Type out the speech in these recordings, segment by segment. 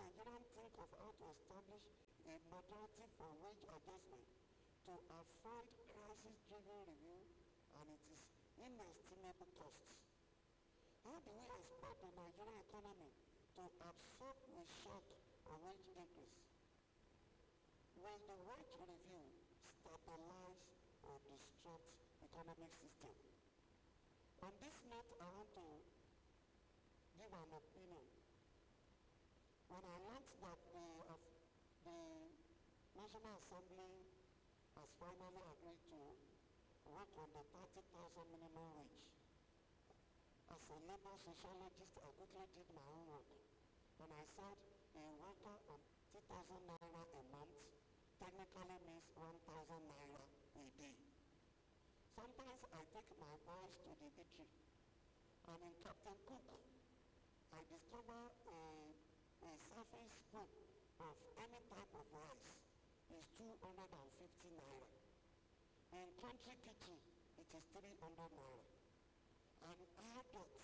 Nigerians think of how to establish a modality for wage adjustment to avoid crisis-driven review and its inestimable costs? How do we expect the Nigerian economy to absorb the shock of wage increase? Will the wage review stabilize or disrupt economic system? On this note, I want to give an opinion. When I learned that the National Assembly has finally agreed to work on the 30,000 minimum wage, as a labor sociologist, I quickly did my own work. And I said a worker on 2,000 naira a month technically means 1,000 naira a day. Sometimes I take my boys to the eatery, and in Captain Cook, I discover a surface spoon of any type of rice is 250 naira. In Country Kitchen, it is 300 naira. And adults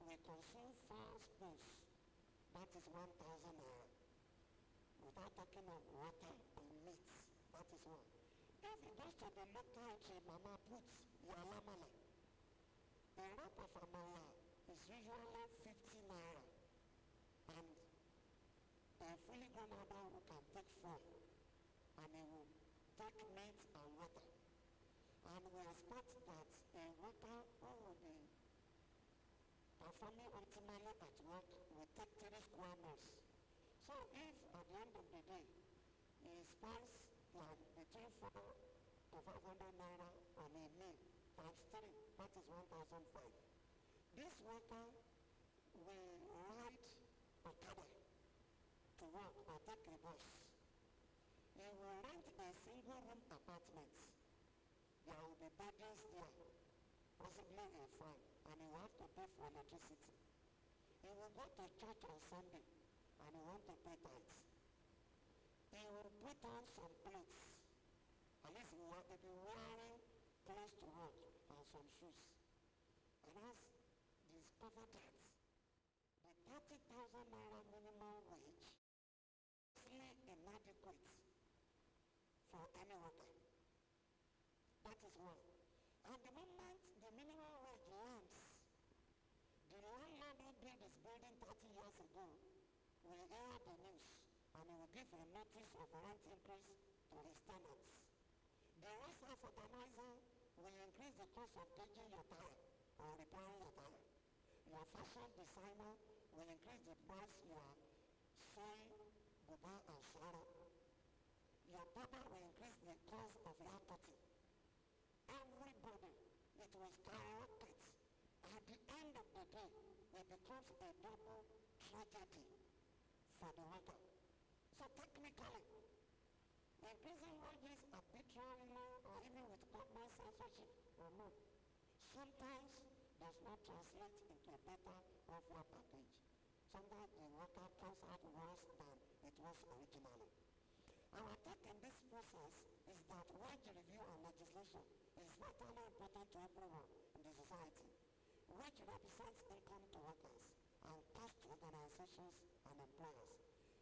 will consume 4 spoons, that is 1,000 naira. Without talking of water and meat, that is one. If you go to the local entry, Mama puts yalamala. A wrap of amala is usually 50 naira. And a fully grown adult who can take 4, and he will take meat and water. And we expect that a worker who will be performing optimally at work will take 3 square meals. So if at the end of the day, he spends like between 4 to 500 naira on a meal times 3, that is 1,005. This worker will ride Okada to work or take a bus. He will rent a single room apartment. There will be bedrooms there, possibly a fan, and he will have to pay for electricity. He will go to church on Sunday, and he wants to pay tithes. He will put on some clothes. At least he will be wearing clothes to work and some shoes. And has discovered that the 30,000 naira minimum wage is inadequate for any worker. That is one. And the moment the minimum wage lands, the landlord who built this building 30 years ago will hear the news, and he will give a notice of rent increase to his tenants. The resource organizer will increase the cost of changing your tire or repairing your tire. Your fashion designer will increase the price you are sewing, buba and shara. Your barber will increase the cost of hair cutting. Everybody, it will skyrocket. At the end of the day, it becomes a double tragedy for the worker. So technically, increasing wages arbitrarily or even with government censorship or no, sometimes does not translate into a better welfare package. Sometimes the worker comes out worse than it was originally. Our take in this process is that wage review and legislation is vitally important to everyone in the society. Wage represents income to workers and cost to organizations and employers.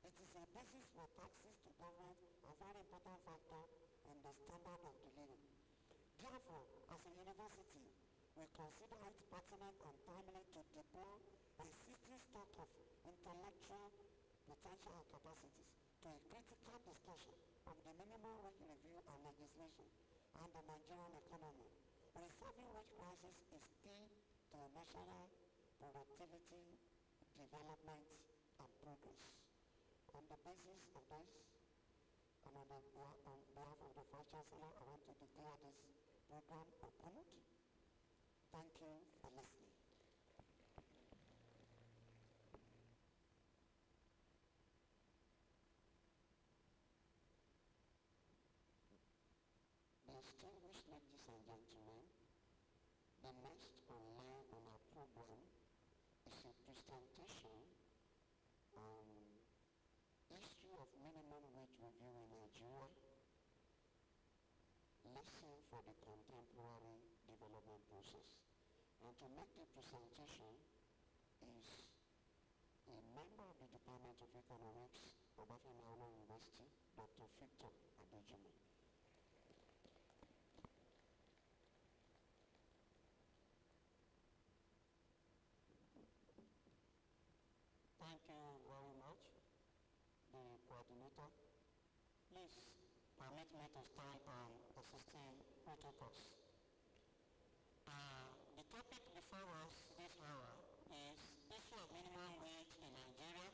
It is a basis for taxes to government, a very important factor in the standard of the living. Therefore, as a university, we consider it pertinent and timely to deploy existing stock of intellectual potential and capacities to a critical discussion of the minimum wage review and legislation and the Nigerian economy. Resolving wage crisis is key to national productivity, development, and progress. On the basis of this, and on behalf of the Vice Chancellor, I want to declare this program opened. Thank you for listening. Distinguished ladies and gentlemen, the next online on our program is a presentation on history of minimum wage review in Nigeria, lesson for the contemporary development process. And to make the presentation is a member of the Department of Economics, Obafemi Awolowo University, Dr. Victor Adejima. Thank you very much, the coordinator. Please permit me to stand on existing protocols. The topic before us this hour is issue of minimum wage in Nigeria,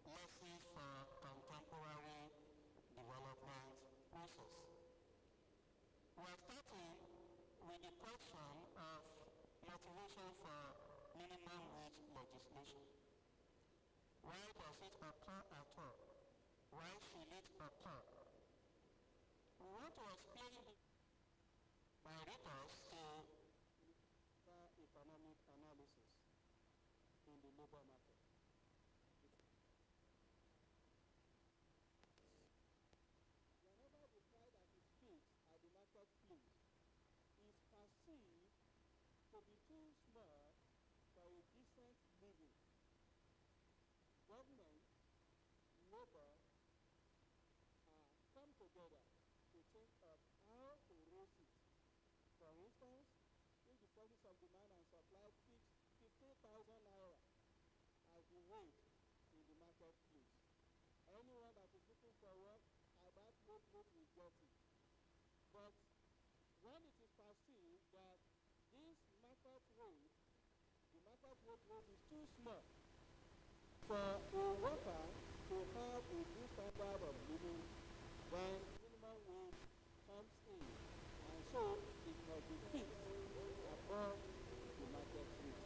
lessons for contemporary development process. We are starting with the question of motivation for minimum wage legislation. Why does it occur at all? Why should it occur? We want to explain by readers to economic analysis in the labor market. Whenever the price that is fixed at the marketplace is perceived to be too small for a decent living, government, labor come together to think of how to raise it. For instance, if the forces of demand and supply fix 15,000 naira as the wage in the marketplace, anyone that is looking for work at that rate will get it. But when it is perceived that this market rate, the market rate is too small for a worker to have a good standard of living, then minimum wage comes in, and so it must be fixed above the market rate.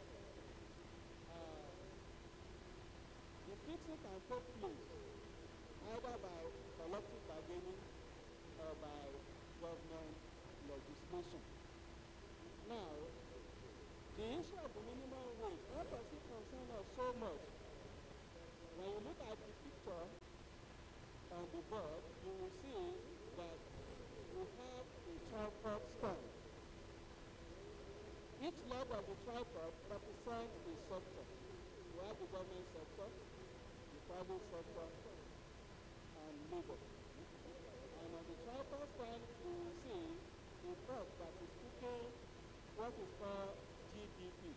The fixing can take place either by collective bargaining or by government legislation. Now, the issue of the minimum wage, what does it concern us so much? When you look at the picture on the board, you will see that we have a tripod stand. Each leg of the tripod represents a sector. We have the government sector, the private sector, and labor. And on the tripod stand, you will see a box that is putting what is called GDP.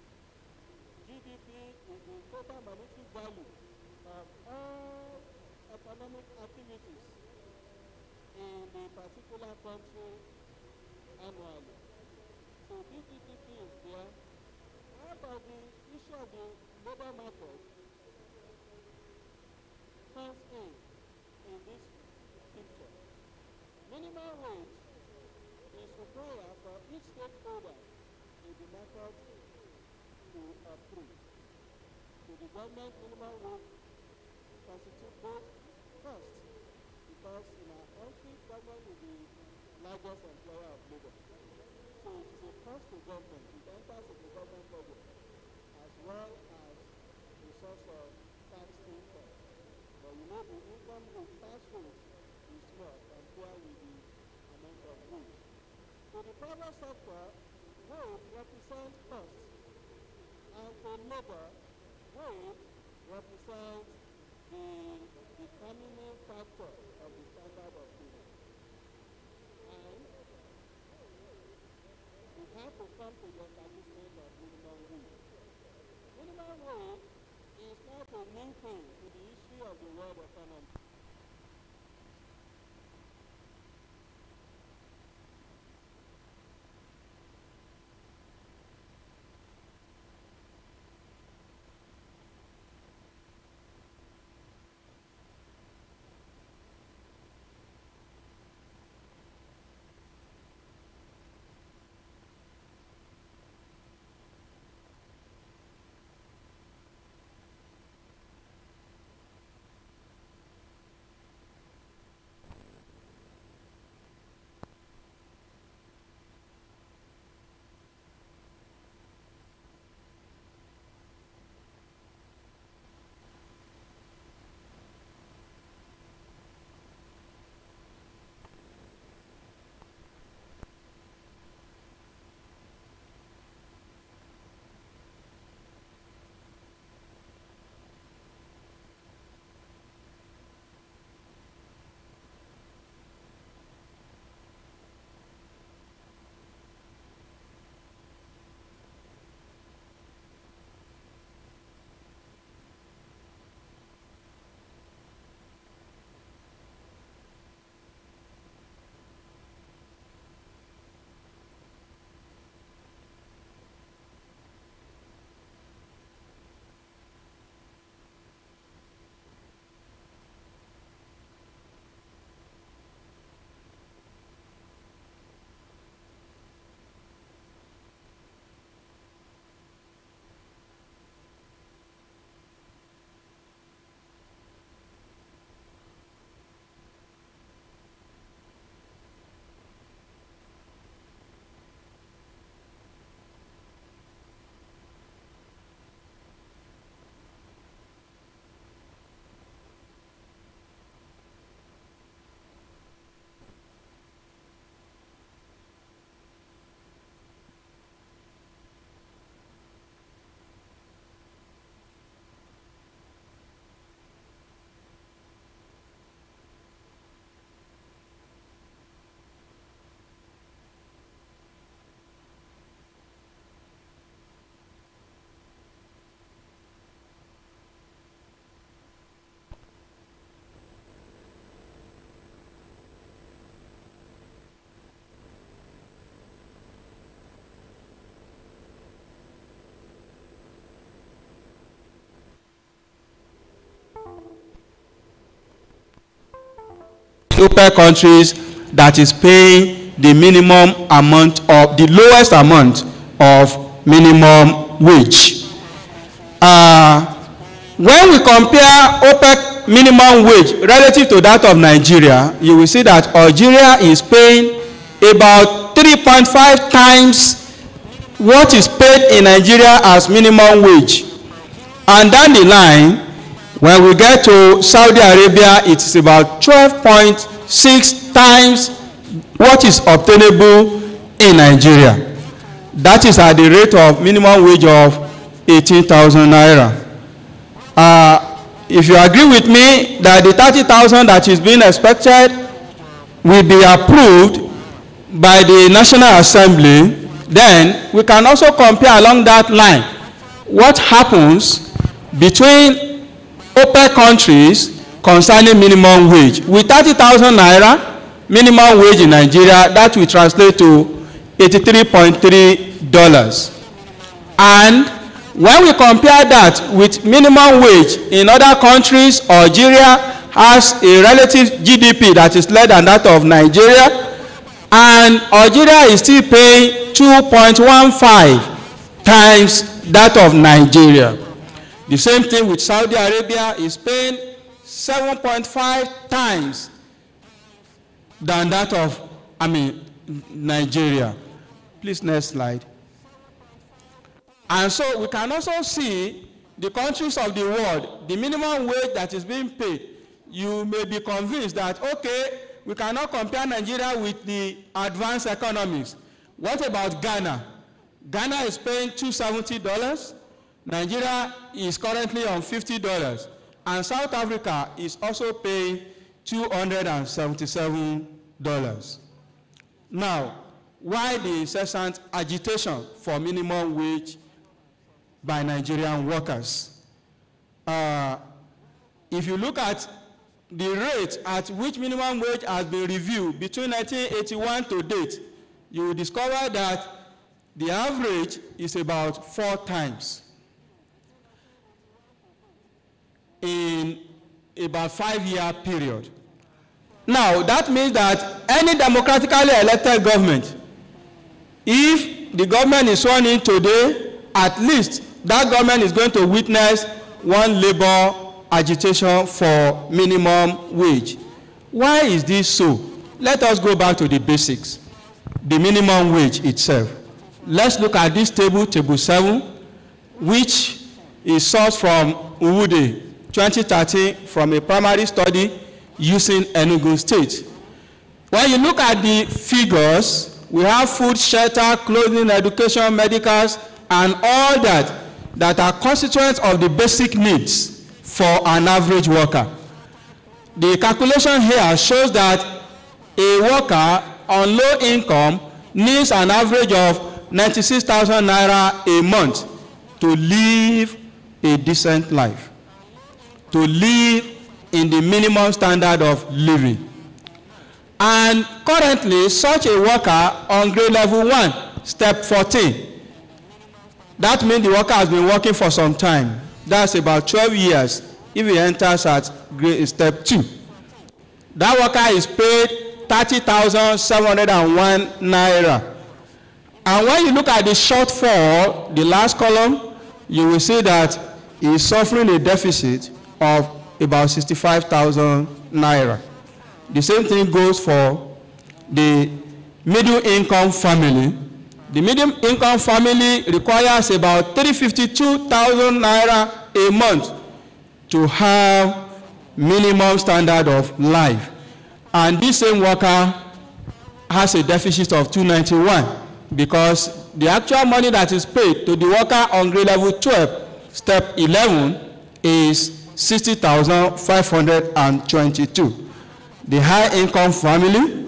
GDP is the total monetary value of all economic activities in a particular country annually. So this GDP is there. How about the issue of the labor market comes in this picture? Minimum wage is required for each stakeholder in the market to approve. So the government minimum wage constitute both cost, because in our country, government is the largest employer of labor. So it is a cost to government. It enters in the government budget as well as a source of tax income. But you know the income rate, tax rate is small compared with the amount of wage. To the private sector, wage represents cost. And for labor, wage represents the determining factor of the standard of living. And we have to come to the establishment of minimum wage. Minimum wage is not a new thing in the history of the world economy. OPEC countries that is paying the minimum amount of, the lowest amount of minimum wage. When we compare OPEC minimum wage relative to that of Nigeria, you will see that Algeria is paying about 3.5 times what is paid in Nigeria as minimum wage. And down the line, when we get to Saudi Arabia, it is about 12.6 times what is obtainable in Nigeria. That is at the rate of minimum wage of 18,000 naira. If you agree with me that the 30,000 that is being expected will be approved by the National Assembly, then we can also compare along that line what happens between OPEC countries concerning minimum wage. With 30,000 naira minimum wage in Nigeria, that will translate to $83.3. And when we compare that with minimum wage in other countries, Algeria has a relative GDP that is less than that of Nigeria, and Algeria is still paying 2.15 times that of Nigeria. The same thing with Saudi Arabia, is paying 7.5 times than that of, Nigeria. Please, next slide. And so we can also see the countries of the world, the minimum wage that is being paid. You may be convinced that, okay, we cannot compare Nigeria with the advanced economies. What about Ghana? Ghana is paying $270. Nigeria is currently on $50. And South Africa is also paying $277. Now, why the incessant agitation for minimum wage by Nigerian workers? If you look at the rate at which minimum wage has been reviewed between 1981 to date, you will discover that the average is about 4 times in about 5-year period. Now, that means that any democratically elected government, if the government is sworn in today, at least that government is going to witness one labor agitation for minimum wage. Why is this so? Let us go back to the basics. The minimum wage itself. Let's look at this table, table 7, which is sourced from Uwude 2013 from a primary study using Enugu State. When you look at the figures, we have food, shelter, clothing, education, medicals, and all that are constituents of the basic needs for an average worker. The calculation here shows that a worker on low income needs an average of 96,000 naira a month to live a decent life, to live in the minimum standard of living. And currently, such a worker on grade level 1, step 14, that means the worker has been working for some time. That's about 12 years if he enters at grade step 2. That worker is paid 30,701 naira. And when you look at the shortfall, the last column, you will see that he is suffering a deficit of about 65,000 naira. The same thing goes for the middle income family. The middle income family requires about 352,000 naira a month to have minimum standard of life. And this same worker has a deficit of 291 because the actual money that is paid to the worker on grade level 12, step 11, is 60,522. The high income family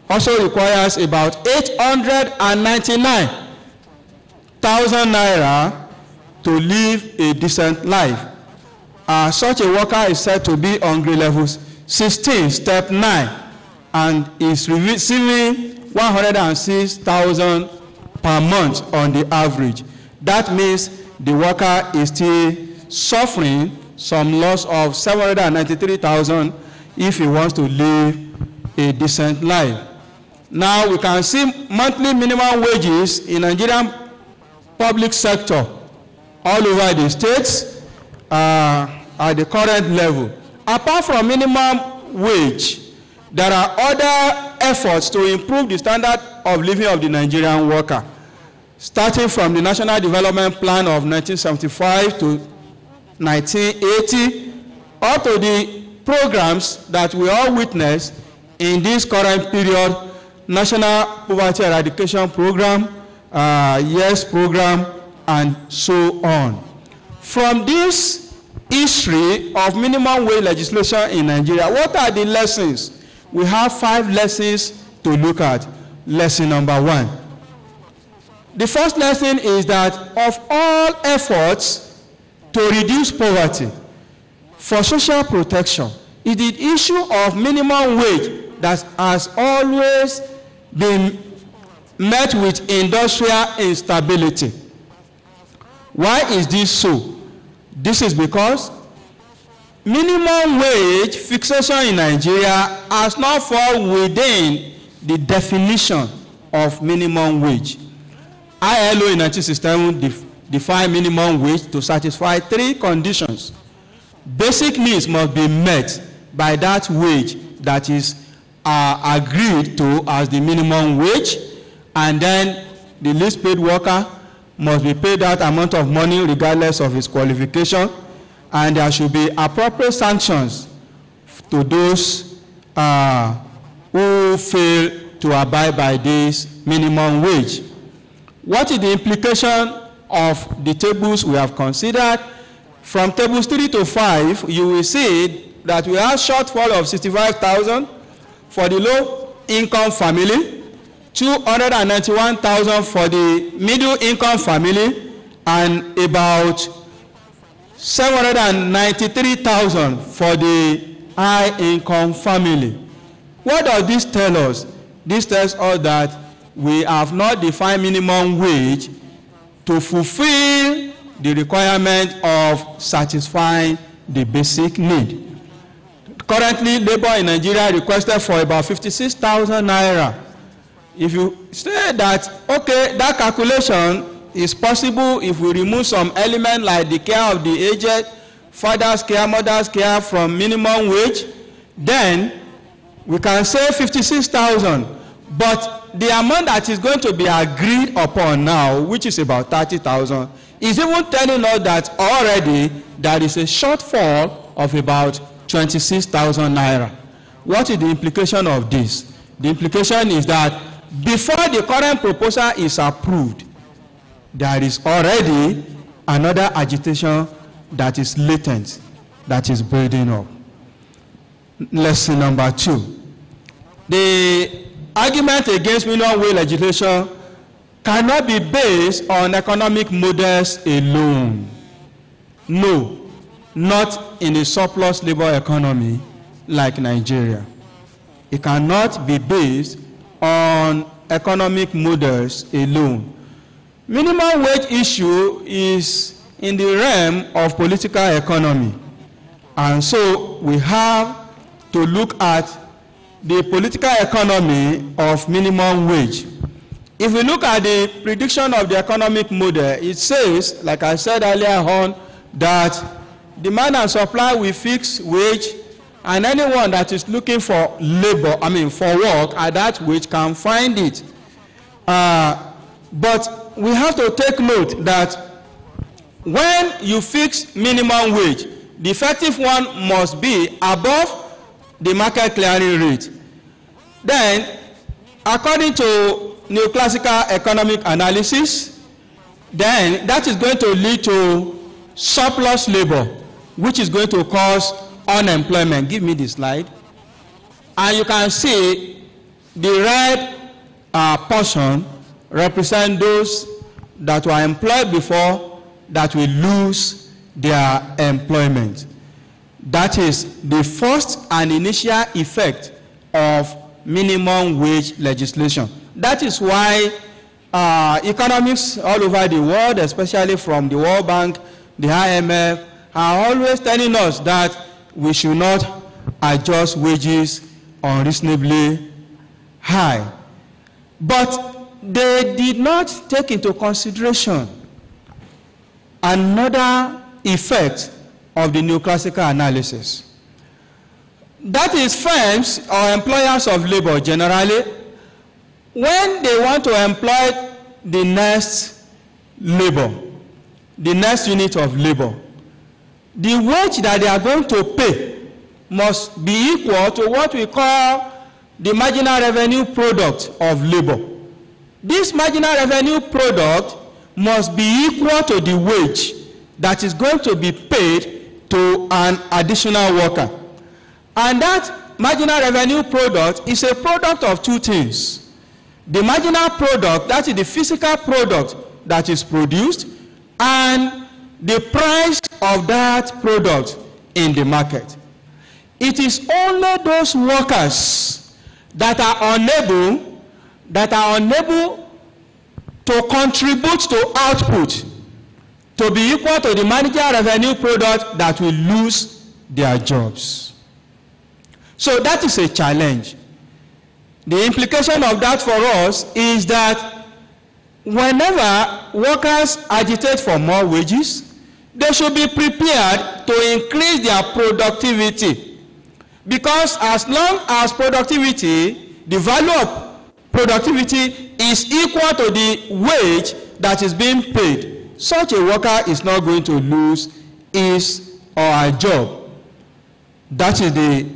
also requires about 899,000 naira to live a decent life. Such a worker is said to be on grade level 16, step 9, and is receiving 106,000 per month on the average. That means the worker is still suffering some loss of 793,000 if he wants to live a decent life. Now we can see monthly minimum wages in Nigerian public sector all over the states at the current level. Apart from minimum wage, there are other efforts to improve the standard of living of the Nigerian worker, starting from the National Development Plan of 1975 to 1980, up to the programs that we all witness in this current period, National Poverty Eradication Program, YES Program, and so on. From this history of minimum wage legislation in Nigeria, what are the lessons? We have 5 lessons to look at. Lesson number 1. The first lesson is that of all efforts to reduce poverty for social protection, it is the issue of minimum wage that has always been met with industrial instability. Why is this so? This is because minimum wage fixation in Nigeria has not fallen within the definition of minimum wage. ILO in 1967 defined minimum wage to satisfy 3 conditions. Basic needs must be met by that wage that is agreed to as the minimum wage, and then the least paid worker must be paid that amount of money regardless of his qualification, and there should be appropriate sanctions to those who fail to abide by this minimum wage. What is the implication of the tables we have considered? From tables 3 to 5, you will see that we have shortfall of 65,000 for the low-income family, 291,000 for the middle-income family, and about 793,000 for the high-income family. What does this tell us? This tells us that we have not defined minimum wage to fulfill the requirement of satisfying the basic need. Currently, labor in Nigeria requested for about 56,000 naira. If you say that, okay, that calculation is possible if we remove some element like the care of the aged, father's care, mother's care from minimum wage, then we can say 56,000. But the amount that is going to be agreed upon now, which is about 30,000, is even telling us that already there is a shortfall of about 26,000 naira. What is the implication of this? The implication is that before the current proposal is approved, there is already another agitation that is latent, that is building up. Lesson number 2. The argument against minimum wage legislation cannot be based on economic models alone. No, not in a surplus labor economy like Nigeria. It cannot be based on economic models alone. Minimum wage issue is in the realm of political economy. And so we have to look at the political economy of minimum wage. If we look at the prediction of the economic model, it says, like I said earlier on, that demand and supply will fix wage, and anyone that is looking for labor, for work at that wage can find it. But we have to take note that when you fix minimum wage, the effective one must be above the market clearing rate. Then, according to neoclassical economic analysis, then that is going to lead to surplus labor, which is going to cause unemployment. Give me the slide. And you can see the red portion represent those that were employed before that will lose their employment. That is the first and initial effect of minimum wage legislation. That is why economists all over the world, especially from the World Bank, the IMF, are always telling us that we should not adjust wages unreasonably high. But they did not take into consideration another effect of the neoclassical analysis. That is, firms or employers of labor generally, when they want to employ the next labor, the next unit of labor, the wage that they are going to pay must be equal to what we call the marginal revenue product of labor. This marginal revenue product must be equal to the wage that is going to be paid to an additional worker. And that marginal revenue product is a product of two things. The marginal product, that is the physical product that is produced, and the price of that product in the market. It is only those workers that are unable to contribute to output to be equal to the marginal revenue product that will lose their jobs. So that is a challenge. The implication of that for us is that whenever workers agitate for more wages, they should be prepared to increase their productivity. Because as long as productivity, the value of productivity is equal to the wage that is being paid, such a worker is not going to lose his or her job. That is the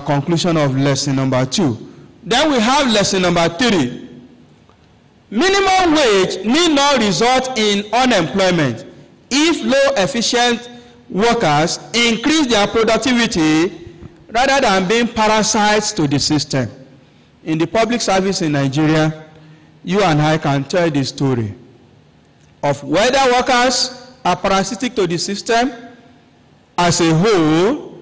conclusion of lesson number 2. Then we have lesson number 3. Minimum wage need not result in unemployment if low efficient workers increase their productivity rather than being parasites to the system. In the public service in Nigeria, you and I can tell the story of whether workers are parasitic to the system as a whole,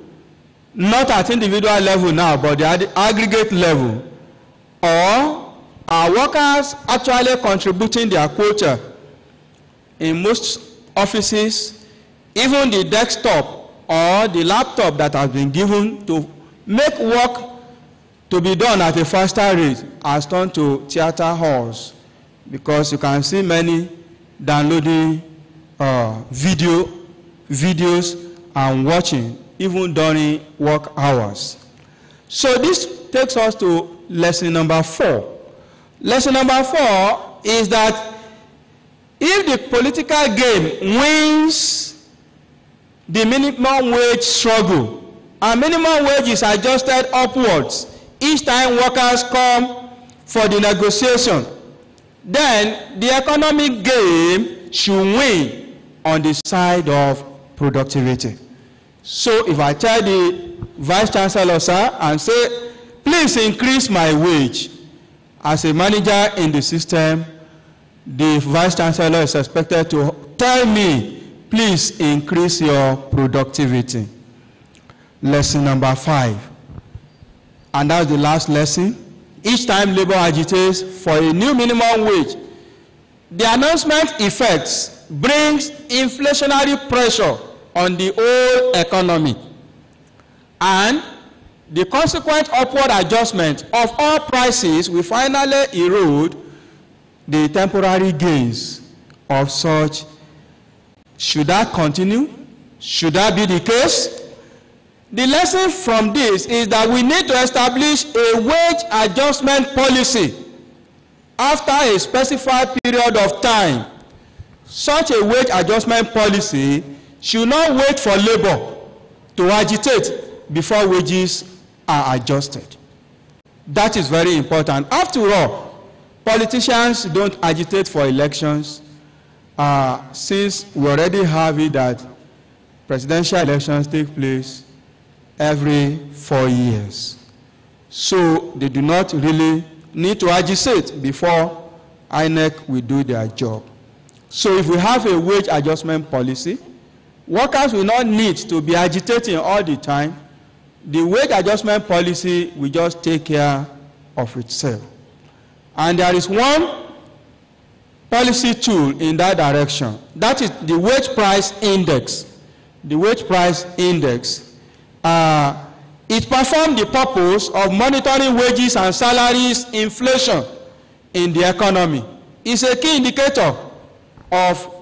not at individual level now, but the aggregate level, or are workers actually contributing their quota. In most offices, even the desktop or the laptop that has been given to make work to be done at a faster rate has turned to theater halls, because you can see many downloading videos and watching even during work hours. So this takes us to lesson number 4. Lesson number 4 is that if the political game wins the minimum wage struggle and minimum wage is adjusted upwards each time workers come for the negotiation, then the economic game should win on the side of productivity. So if I tell the Vice Chancellor, sir, and say, please increase my wage, as a manager in the system, the Vice Chancellor is expected to tell me, please increase your productivity. Lesson number 5. And that's the last lesson. Each time labor agitates for a new minimum wage, the announcement effects brings inflationary pressure on the whole economy. And the consequent upward adjustment of all prices will finally erode the temporary gains of such. Should that continue? Should that be the case? The lesson from this is that we need to establish a wage adjustment policy after a specified period of time. Such a wage adjustment policy should not wait for labor to agitate before wages are adjusted. That is very important. After all, politicians don't agitate for elections, since we already have it that presidential elections take place every 4 years. So they do not really need to agitate before INEC will do their job. So if we have a wage adjustment policy, workers will not need to be agitating all the time. The wage adjustment policy will just take care of itself. And there is one policy tool in that direction. That is the wage price index. The wage price index It performs the purpose of monitoring wages and salaries inflation in the economy. It's a key indicator of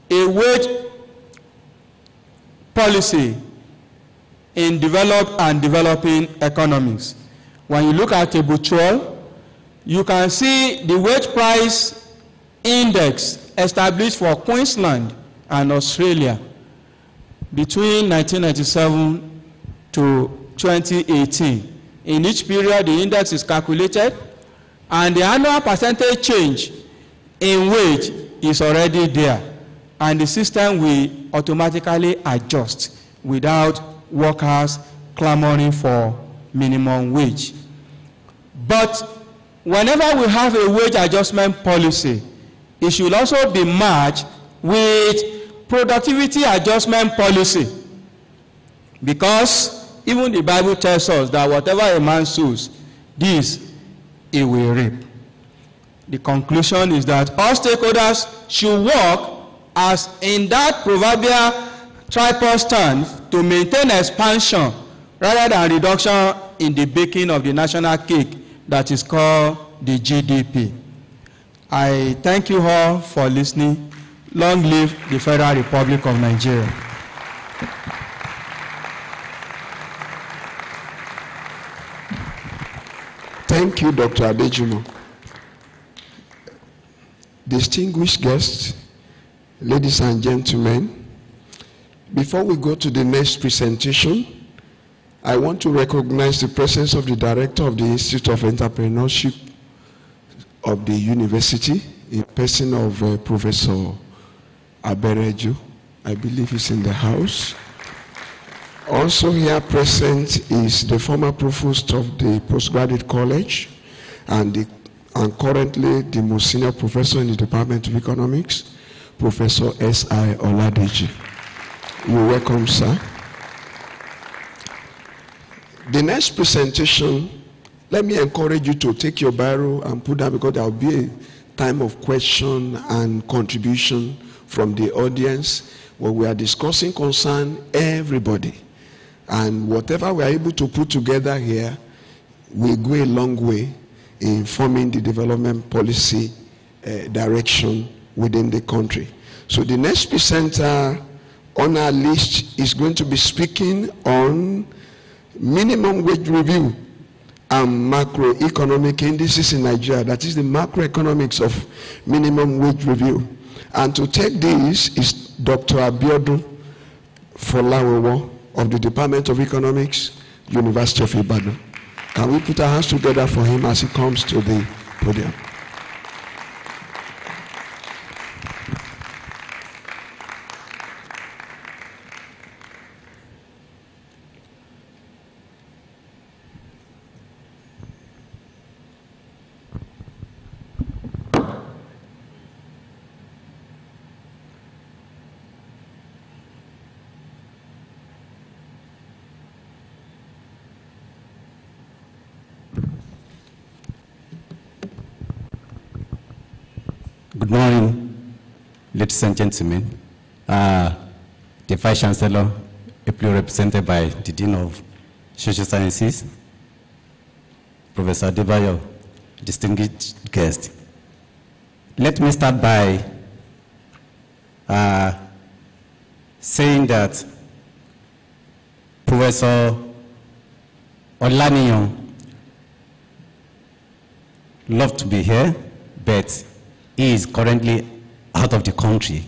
a wage policy in developed and developing economies. When you look at table 12, you can see the wage price index established for Queensland and Australia between 1997 to 2018. In each period, the index is calculated, and the annual percentage change in wage is already there, and the system will automatically adjust without workers clamoring for minimum wage. But whenever we have a wage adjustment policy, it should also be matched with productivity adjustment policy, because even the Bible tells us that whatever a man sows, this he will reap. The conclusion is that all stakeholders should work as in that proverbial tripod stand to maintain expansion rather than reduction in the baking of the national cake that is called the GDP. I thank you all for listening. Long live the Federal Republic of Nigeria. Thank you, Dr. Adejumo. Distinguished guests, ladies and gentlemen, before we go to the next presentation, I want to recognize the presence of the Director of the Institute of Entrepreneurship of the university, in person of Professor Abereju. I believe he's in the house. Also here present is the former provost of the postgraduate college and currently the most senior professor in the Department of Economics, Professor S.I. Oladeji. You're welcome, sir. The next presentation, let me encourage you to take your biro and put down, because there will be a time of question and contribution from the audience. What we are discussing concerns everybody. And whatever we are able to put together here will go a long way in forming the development policy direction within the country. So the next presenter on our list is going to be speaking on minimum wage review and macroeconomic indices in Nigeria. That is the macroeconomics of minimum wage review. And to take this is Dr. Abiodun Awolowo of the Department of Economics, University of Ibadan. Can we put our hands together for him as he comes to the podium? Good morning, ladies and gentlemen. The Vice Chancellor, ably represented by the Dean of Social Sciences, Professor Adebayo, distinguished guest. Let me start by saying that Professor Olaniyan loved to be here, but he is currently out of the country,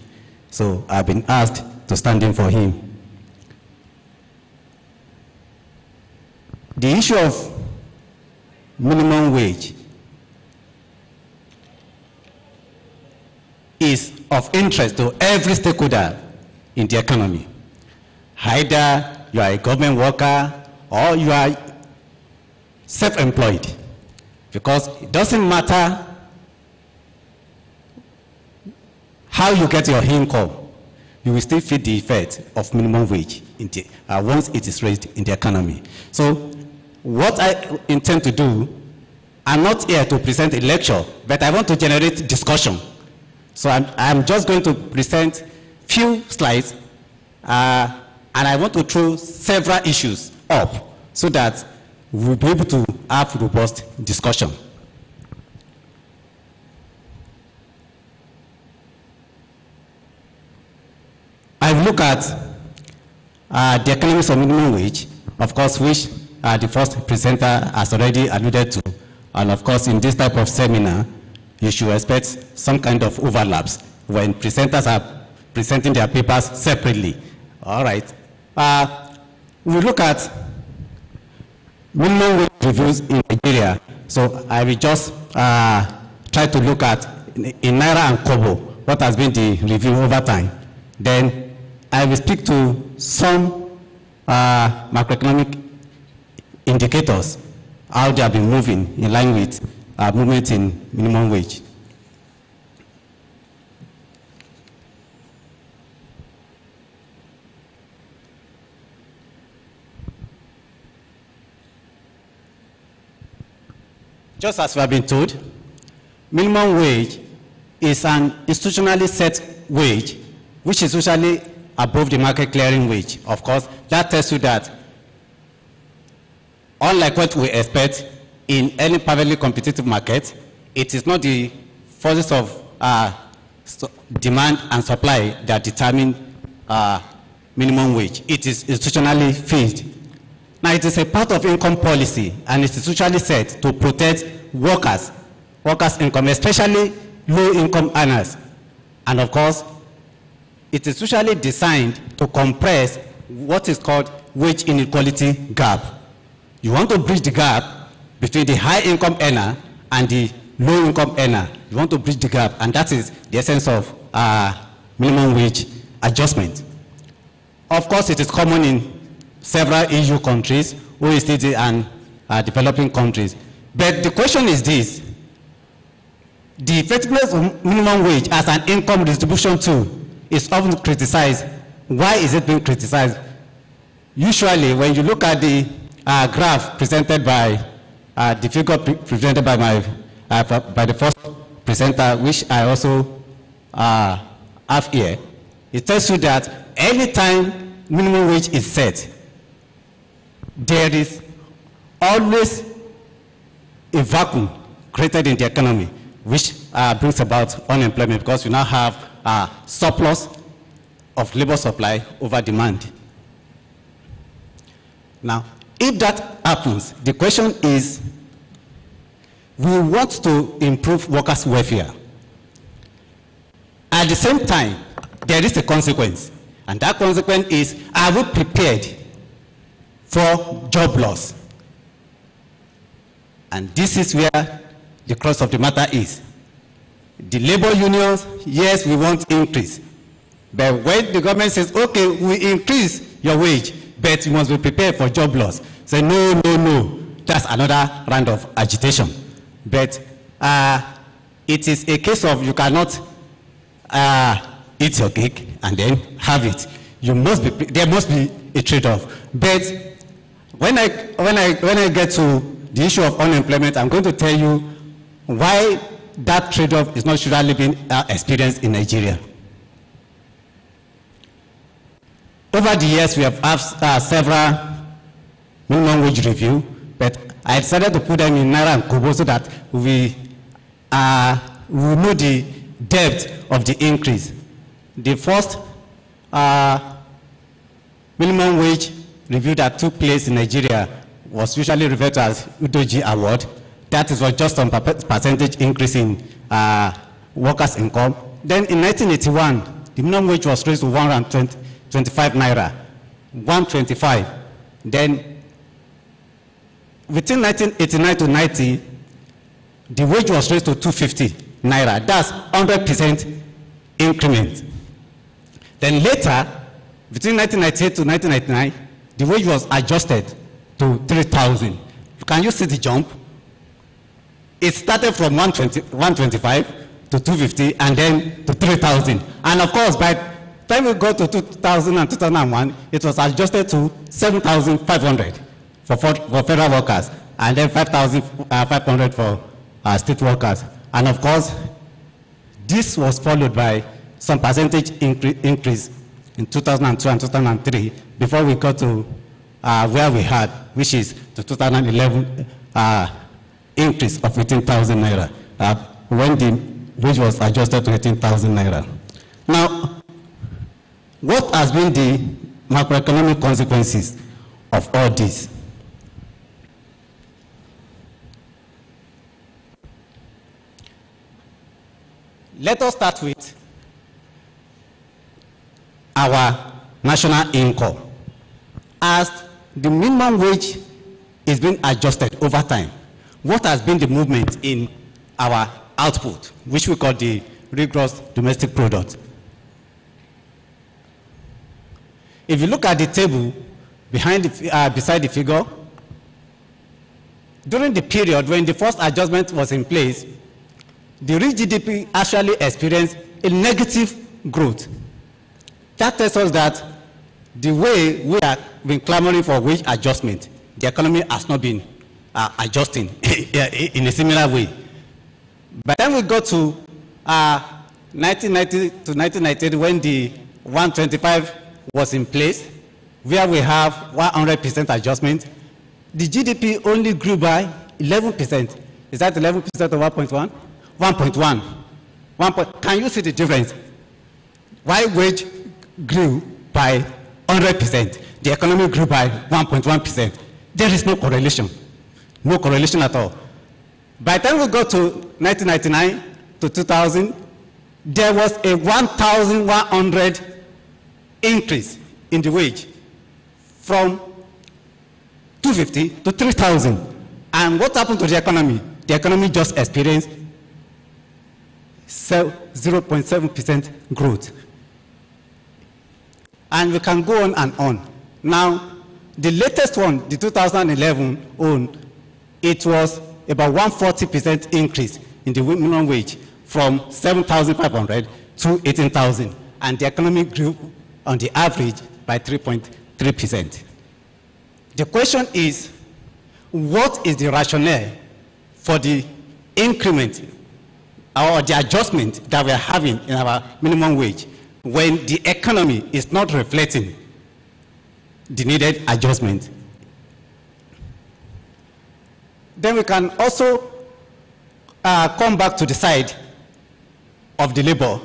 so I've been asked to stand in for him. The issue of minimum wage is of interest to every stakeholder in the economy. Either you are a government worker or you are self-employed, because it doesn't matter how you get your income, you will still feel the effect of minimum wage in the, once it is raised in the economy. So what I intend to do, I'm not here to present a lecture, but I want to generate discussion. So I'm just going to present few slides, and I want to throw several issues up so that we'll be able to have robust discussion. I look at the economics of minimum wage, of course, which the first presenter has already alluded to. And of course, in this type of seminar, you should expect some kind of overlaps when presenters are presenting their papers separately. All right. We look at minimum wage reviews in Nigeria. So I will just try to look at in Naira and Kobo, what has been the review over time. Then I will speak to some macroeconomic indicators, how they have been moving in line with movement in minimum wage. Just as we have been told, minimum wage is an institutionally set wage, which is usually above the market clearing wage. Of course, that tells you that, unlike what we expect in any perfectly competitive market, it is not the forces of demand and supply that determine minimum wage. It is institutionally fixed. Now, it is a part of income policy and institutionally set to protect workers' income, especially low-income earners. And of course, it is usually designed to compress what is called wage inequality gap. You want to bridge the gap between the high-income earner and the low-income earner. You want to bridge the gap, and that is the essence of minimum wage adjustment. Of course, it is common in several EU countries, OECD, and developing countries. But the question is this: the effectiveness of minimum wage as an income distribution tool is often criticized. Why is it being criticized? Usually, when you look at the graph presented by the figure presented by the first presenter, which I also have here, it tells you that anytime minimum wage is set, there is always a vacuum created in the economy, which brings about unemployment, because we now have a surplus of labor supply over demand. Now, if that happens, the question is, we want to improve workers' welfare. At the same time, there is a consequence, and that consequence is, are we prepared for job loss? And this is where the crux of the matter is. The labor unions, yes, we want increase. But when the government says, okay, we increase your wage, but you must be prepared for job loss, say, no, no, no. That's another round of agitation. But it is a case of you cannot eat your cake and then have it. You must be, there must be a trade-off. But when I get to the issue of unemployment, I'm going to tell you why that trade-off is not usually being experienced in Nigeria. Over the years, we have had several minimum wage review, but I decided to put them in Naira and Kobo so that we know the depth of the increase. The first minimum wage review that took place in Nigeria was usually referred to as Udoji Award. That is just some percentage increase in workers' income. Then in 1981, the minimum wage was raised to 125 Naira, 125. Then within 1989 to 90, the wage was raised to 250 Naira. That's 100% increment. Then later, between 1998 to 1999, the wage was adjusted to 3,000. Can you see the jump? It started from 125 to 250 and then to 3,000. And of course, by the time we got to 2000 and 2001, it was adjusted to 7,500 for federal workers and then 5,500 for state workers. And of course, this was followed by some percentage increase in 2002 and 2003 before we got to where we had, which is the 2011 increase of 18,000 naira, when the wage was adjusted to 18,000 naira. Now, what has been the macroeconomic consequences of all this? Let us start with our national income. As the minimum wage is being adjusted over time, what has been the movement in our output, which we call the real gross domestic product? If you look at the table behind beside the figure, during the period when the first adjustment was in place, the real GDP actually experienced a negative growth. That tells us that the way we have been clamoring for wage adjustment, the economy has not been adjusting in a similar way. By the time we got to 1990 to 1998, when the 125 was in place, where we have 100% adjustment, the GDP only grew by 11%. Is that 11% of 1.1? 1.1. Can you see the difference? Why wage grew by 100%, the economy grew by 1.1%. There is no correlation. No correlation at all. By the time we got to 1999 to 2000, there was a 1,100 increase in the wage from 250 to 3,000. And what happened to the economy? The economy just experienced 0.7% growth. And we can go on and on. Now, the latest one, the 2011 one, it was about 140% increase in the minimum wage from 7,500 to 18,000. And the economy grew on the average by 3.3%. The question is, what is the rationale for the increment or the adjustment that we are having in our minimum wage when the economy is not reflecting the needed adjustment? Then we can also come back to the side of the labor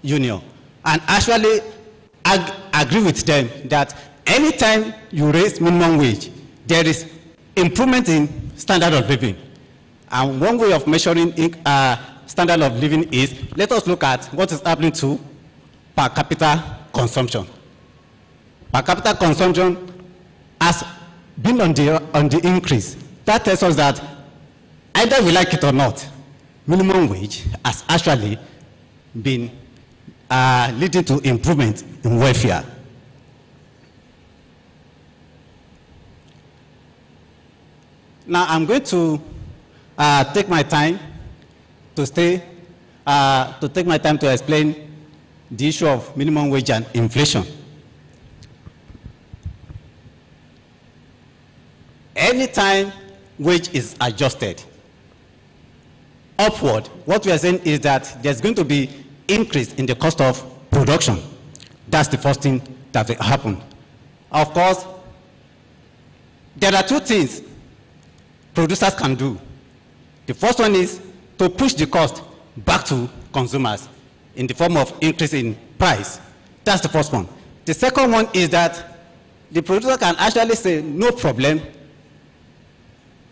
union and actually agree with them that anytime you raise minimum wage, there is improvement in standard of living. And one way of measuring standard of living is, let us look at what is happening to per capita consumption. Per capita consumption has been on the increase. That tells us that either we like it or not, minimum wage has actually been leading to improvement in welfare. Now I'm going to take my time to explain the issue of minimum wage and inflation. Anytime wage is adjusted upward, what we are saying is that there's going to be increase in the cost of production. That's the first thing that will happen. Of course, there are two things producers can do. The first one is to push the cost back to consumers in the form of increase in price. That's the first one. The second one is that the producer can actually say, no problem.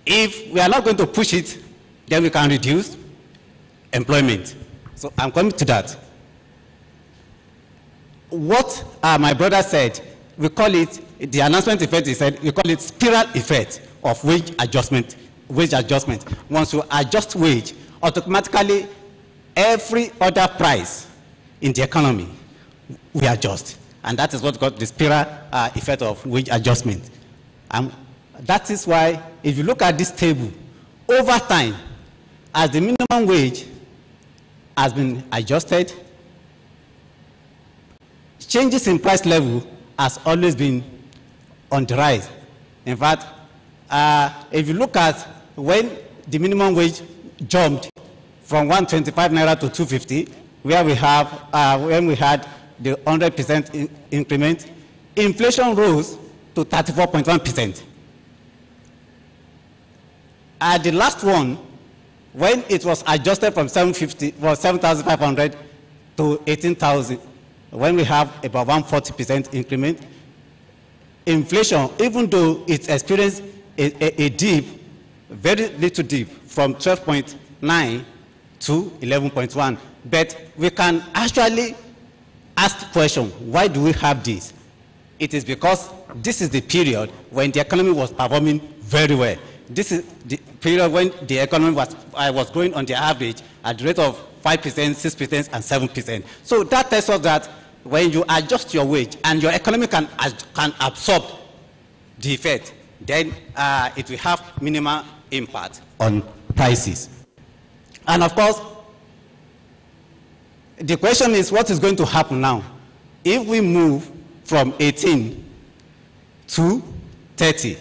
If we are not going to push it, then we can reduce employment. So I'm coming to that. What my brother said, we call it, the announcement effect, he said, we call it spiral effect of wage adjustment. Once you adjust wage, automatically every other price in the economy we adjust. And that is what got the spiral effect of wage adjustment. That is why, if you look at this table, over time, as the minimum wage has been adjusted, changes in price level has always been on the rise. In fact, if you look at when the minimum wage jumped from 125 naira to 250, where we have when we had the 100% increment, inflation rose to 34.1%. The last one, when it was adjusted from 7,500 to 18,000, when we have about 140% increment, inflation, even though it experienced a dip, very little dip, from 12.9 to 11.1, but we can actually ask the question, why do we have this? It is because this is the period when the economy was performing very well. This is the period when the economy was growing on the average at the rate of 5%, 6%, and 7%. So that tells us that when you adjust your wage and your economy can absorb the effect, then it will have minimal impact on prices. And of course, the question is, what is going to happen now? If we move from 18 to 30,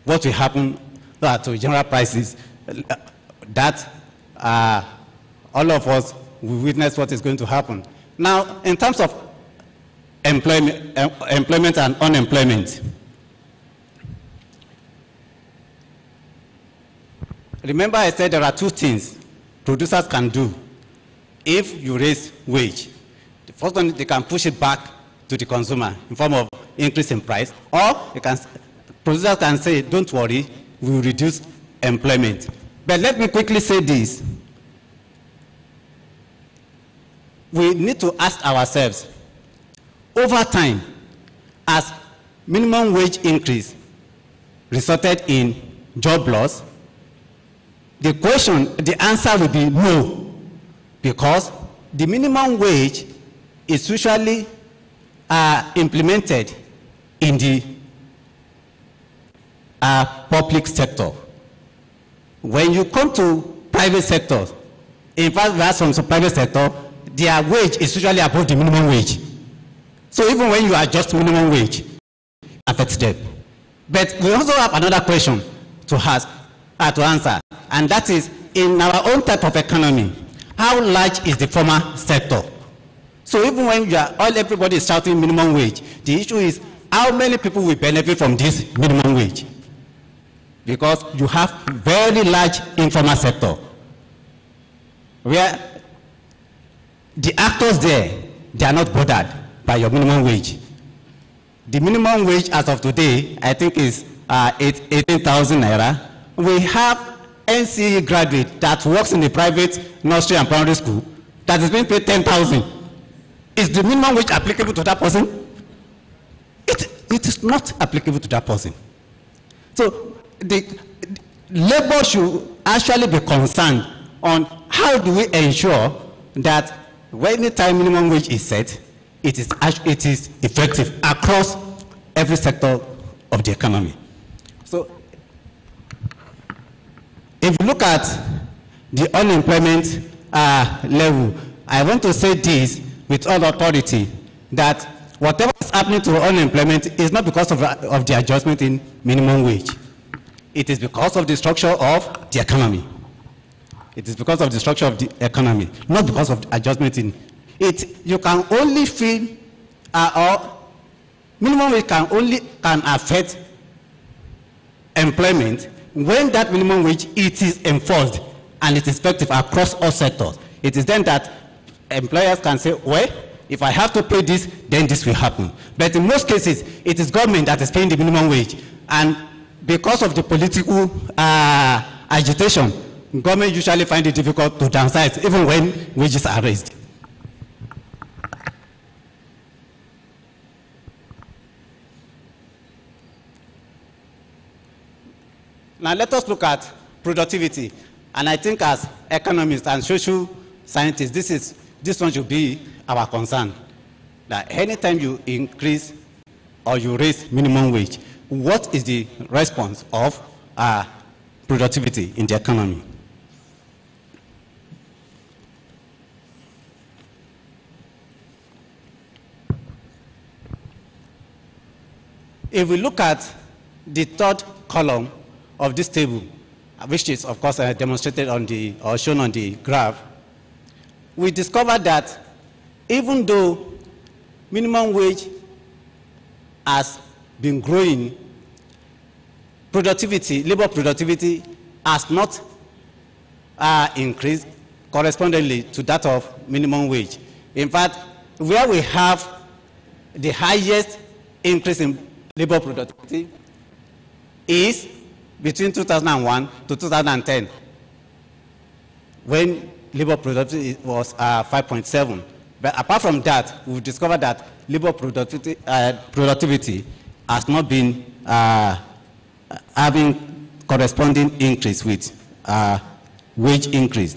what will happen to general prices? That all of us will witness what is going to happen. Now, in terms of employment and unemployment, remember I said there are two things producers can do if you raise wage. The first one, they can push it back to the consumer in form of increase in price, or producers can say, don't worry, we will reduce employment. But let me quickly say this. We need to ask ourselves, over time, as minimum wage increase resulted in job loss, the answer will be no, because the minimum wage is usually implemented in the public sector. When you come to private sector, in fact, that's from the private sector, their wage is usually above the minimum wage. So even when you adjust minimum wage, it affects them. But we also have another question to ask, to answer, and that is, in our own type of economy, how large is the formal sector? So even when everybody is shouting minimum wage, the issue is how many people will benefit from this minimum wage? Because you have very large informal sector, where the actors there, they are not bothered by your minimum wage. The minimum wage as of today, I think, is 18,000 naira. We have NCE graduate that works in the private nursery and primary school that is being paid 10,000. Is the minimum wage applicable to that person? It is not applicable to that person. So the labor should actually be concerned on how do we ensure that when the time minimum wage is set, it is effective across every sector of the economy. So if you look at the unemployment level, I want to say this with all authority, that whatever is happening to unemployment is not because of the adjustment in minimum wage. It is because of the structure of the economy. It is because of the structure of the economy, not because of the adjustment in it. You can only feel, or minimum wage can affect employment when that minimum wage is enforced and it is effective across all sectors. It is then that employers can say, well, if I have to pay this, then this will happen. But in most cases, it is government that is paying the minimum wage. And because of the political agitation, government usually find it difficult to downsize, even when wages are raised. Now let us look at productivity. And I think as economists and social scientists, this one should be our concern. That anytime you increase or you raise minimum wage, what is the response of productivity in the economy? If we look at the third column of this table, which is of course demonstrated on or shown on the graph, we discovered that even though minimum wage has been growing, productivity, labor productivity has not increased correspondingly to that of minimum wage. In fact, where we have the highest increase in labor productivity is between 2001 to 2010, when labor productivity was 5.7. But apart from that, we've discovered that labor productivity has not been having corresponding increase with wage increase.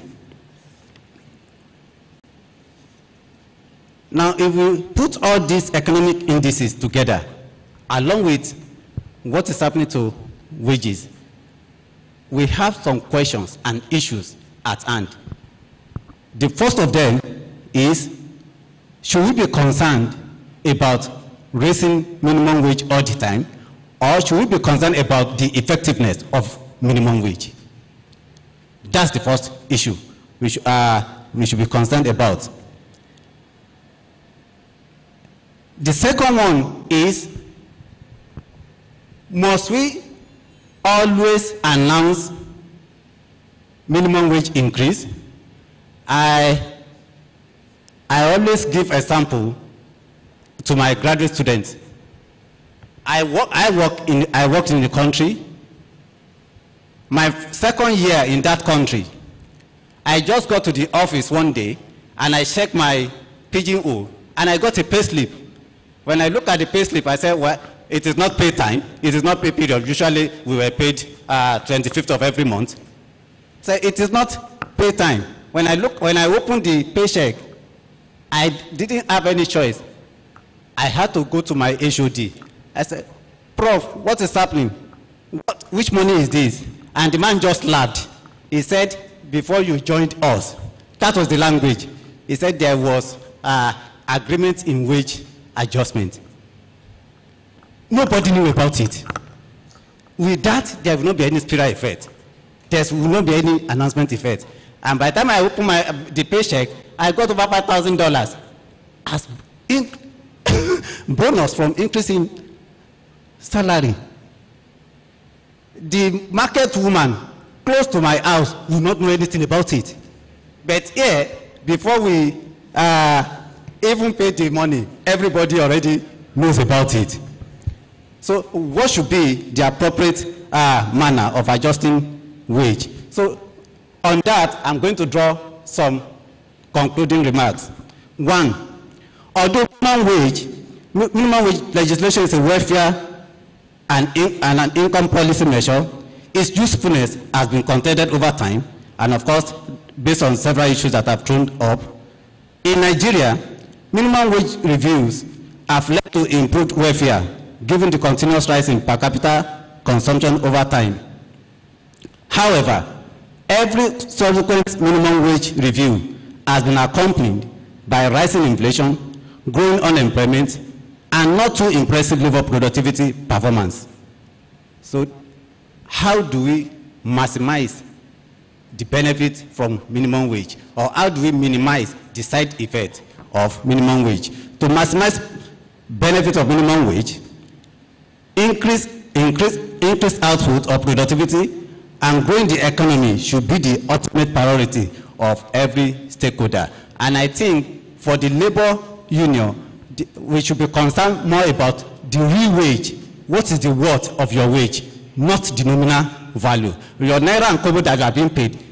Now, if we put all these economic indices together, along with what is happening to wages, we have some questions and issues at hand. The first of them is, should we be concerned about raising minimum wage all the time, or should we be concerned about the effectiveness of minimum wage? That's the first issue we should be concerned about. The second one is, must we always announce minimum wage increase? I always give a sample to my graduate students. I worked in the country. My second year in that country, I just got to the office one day and I checked my pigeonhole and I got a pay slip. When I look at the pay slip, I said, well, it is not pay time, it is not pay period. Usually we were paid 25th of every month. So it is not pay time. When I opened the paycheck, I didn't have any choice. I had to go to my HOD. I said, Prof, what is happening? Which money is this? And the man just laughed. He said, before you joined us, that was the language. He said there was agreement in wage adjustment. Nobody knew about it. With that, there will not be any spiral effect. There will not be any announcement effect. And by the time I opened the paycheck, I got over $5,000 as bonus from increasing salary. The market woman close to my house will not know anything about it. But here, before we even pay the money, everybody already knows about it. So what should be the appropriate manner of adjusting wage? So on that, I'm going to draw some concluding remarks. One, although minimum wage legislation is a welfare and an income policy measure, its usefulness has been contended over time, and of course, based on several issues that have thrown up. In Nigeria, minimum wage reviews have led to improved welfare, given the continuous rise in per capita consumption over time. However, every subsequent minimum wage review has been accompanied by rising inflation, growing unemployment, and not too impressive labor productivity performance. So, how do we maximize the benefit from minimum wage? Or how do we minimize the side effect of minimum wage? To maximize benefit of minimum wage, increase output or productivity, and growing the economy should be the ultimate priority of every stakeholder. And I think for the labor union, we should be concerned more about the real wage. What is the worth of your wage, not the nominal value. Your naira and kobo that you are being paid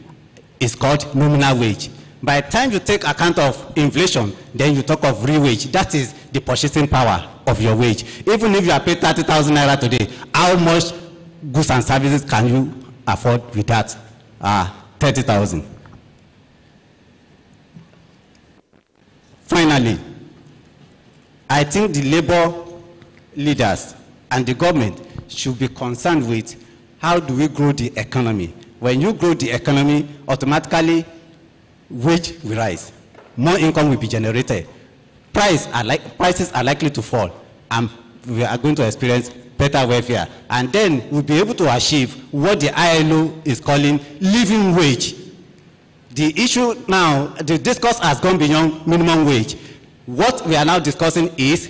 is called nominal wage. By the time you take account of inflation, then you talk of real wage. That is the purchasing power of your wage. Even if you are paid 30,000 naira today, how much goods and services can you afford with that 30,000? Finally, I think the labor leaders and the government should be concerned with how do we grow the economy. When you grow the economy, automatically wage will rise, more income will be generated, prices are likely to fall, and we are going to experience better welfare. And then we'll be able to achieve what the ILO is calling living wage. The issue now, the discourse has gone beyond minimum wage. What we are now discussing is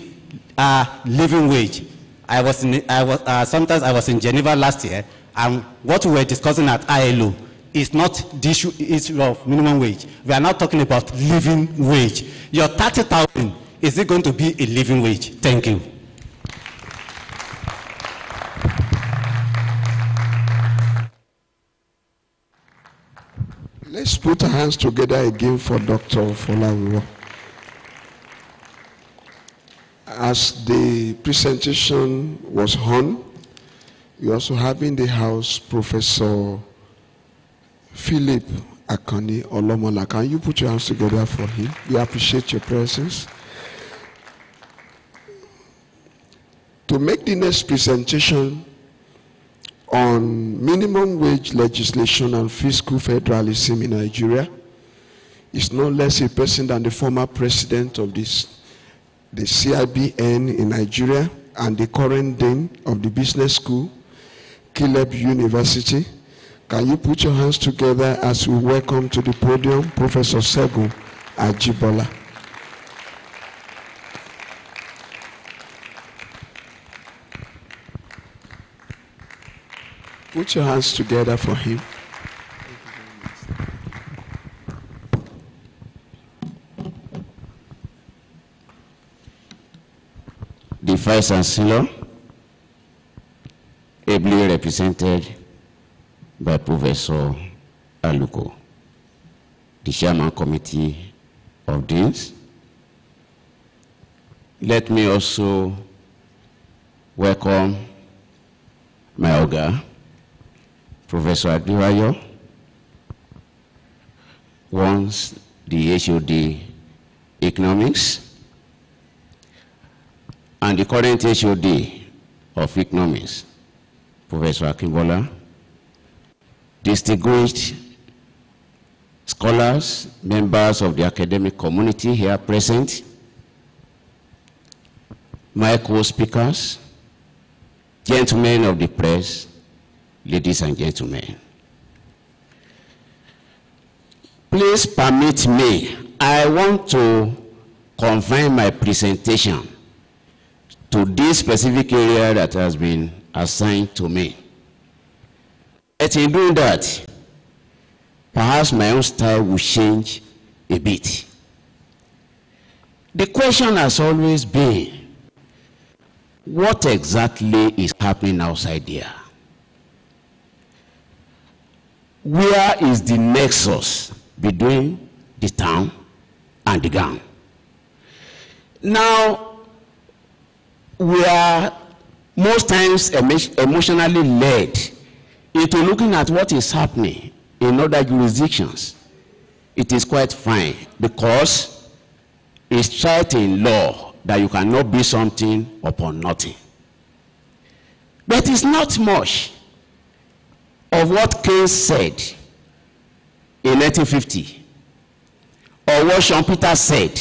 living wage. sometimes I was in Geneva last year, and what we were discussing at ILO is not the issue of minimum wage. We are not talking about living wage. Your 30,000, is it going to be a living wage? Thank you. Let's put our hands together again for Dr. Awolowo. As the presentation was on, we also have in the house Professor Philip Akani Olomola. Can you put your hands together for him? We appreciate your presence. To make the next presentation on minimum wage legislation and fiscal federalism in Nigeria is no less a person than the former president of the CIBN in Nigeria and the current dean of the business school, Caleb University. Can you put your hands together as we welcome to the podium Professor Segun Ajibola. Put your hands together for him. The Vice Chancellor, ably represented by Professor Aluko, the Chairman Committee of Deans. Let me also welcome my Oga, Professor Adirayo, once the HOD Economics, and the current HOD of Economics, Professor Akimbola, distinguished scholars, members of the academic community here present, my co-speakers, gentlemen of the press, ladies and gentlemen. Please permit me, I want to confine my presentation to this specific area that has been assigned to me. But in doing that, perhaps my own style will change a bit. The question has always been, what exactly is happening outside there? Where is the nexus between the town and the ground? Now, we are most times emotionally led into looking at what is happening in other jurisdictions. It is quite fine because it's tried in law that you cannot be something upon nothing. But it's not much of what Keynes said in 1950 or what Schumpeter said.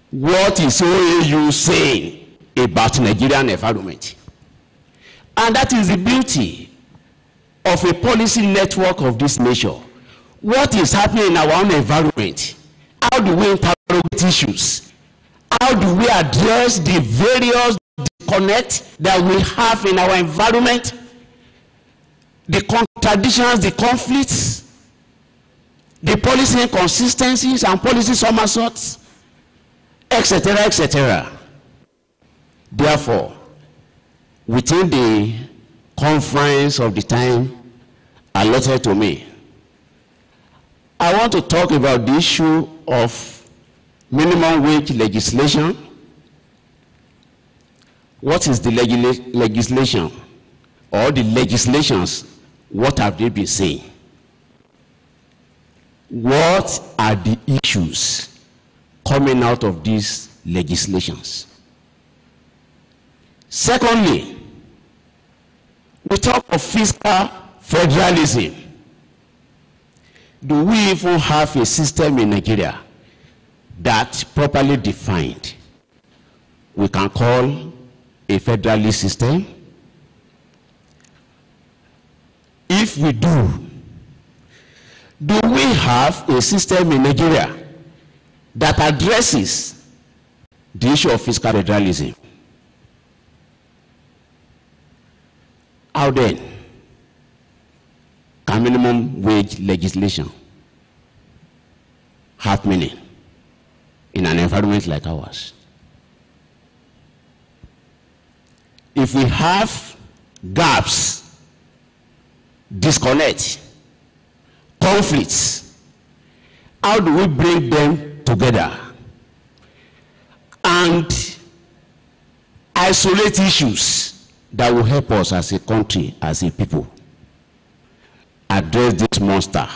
What is OAU saying about Nigerian environment? And that is the beauty of a policy network of this nature. What is happening in our own environment? How do we interrogate issues? How do we address the various disconnects that we have in our environment? The contradictions, the conflicts, the policy inconsistencies and policy somersaults, etc., etc. Therefore, within the confines of the time allotted to me, I want to talk about the issue of minimum wage legislation. What is the legislation or the legislations? What have they been saying? What are the issues coming out of these legislations? Secondly, we talk of fiscal federalism. Do we even have a system in Nigeria that properly defined we can call a federalist system? If we do we have a system in Nigeria that addresses the issue of fiscal federalism? How then can minimum wage legislation have meaning in an environment like ours? If we have gaps, disconnect, conflicts, how do we bring them together and isolate issues that will help us as a country, as a people, address this monster?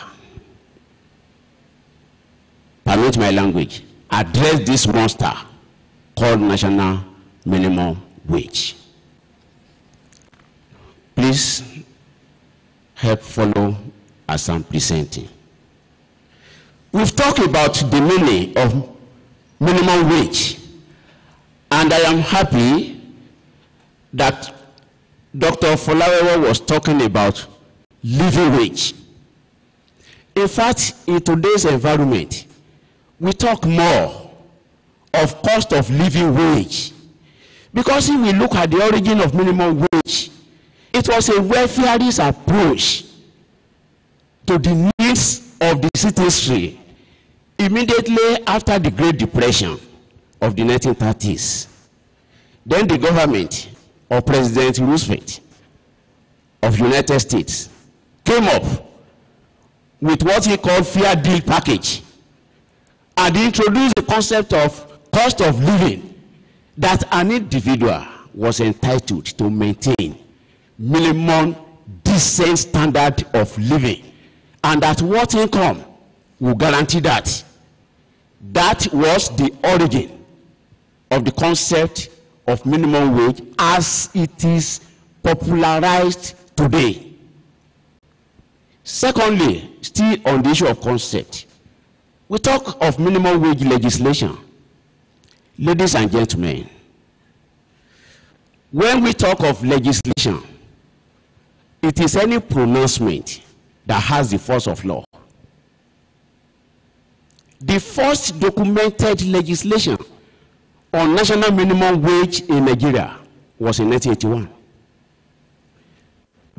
Permit my language. Address this monster called national minimum wage. Please help follow as I'm presenting. We've talked about the meaning of minimum wage, and I am happy that Dr. Awolowo was talking about living wage. In fact, in today's environment, we talk more of cost of living wage, because if we look at the origin of minimum wage, it was a welfareist approach to the needs of the citizenry immediately after the Great Depression of the 1930s. Then the government of President Roosevelt of the United States came up with what he called Fair Deal Package, and introduced the concept of cost of living, that an individual was entitled to maintain minimum decent standard of living, and at what income will guarantee that. That was the origin of the concept of minimum wage as it is popularized today. Secondly, still on the issue of concept, we talk of minimum wage legislation. Ladies and gentlemen, when we talk of legislation, it is any pronouncement that has the force of law. The first documented legislation on national minimum wage in Nigeria was in 1981.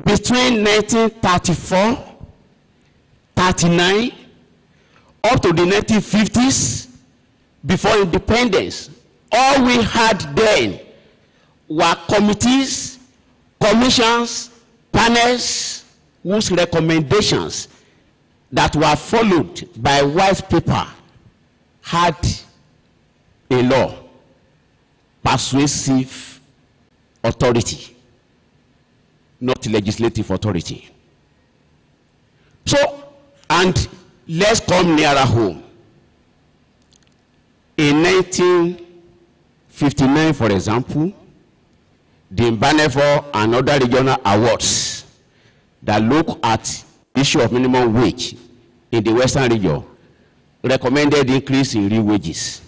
Between 1934, 39, up to the 1950s, before independence, all we had then were committees, commissions, panels, whose recommendations that were followed by white paper had a law, persuasive authority, not legislative authority. So, and let's come nearer home. In 1959, for example, the Mbanefo and other regional awards that look at issue of minimum wage in the Western region recommended increase in real wages.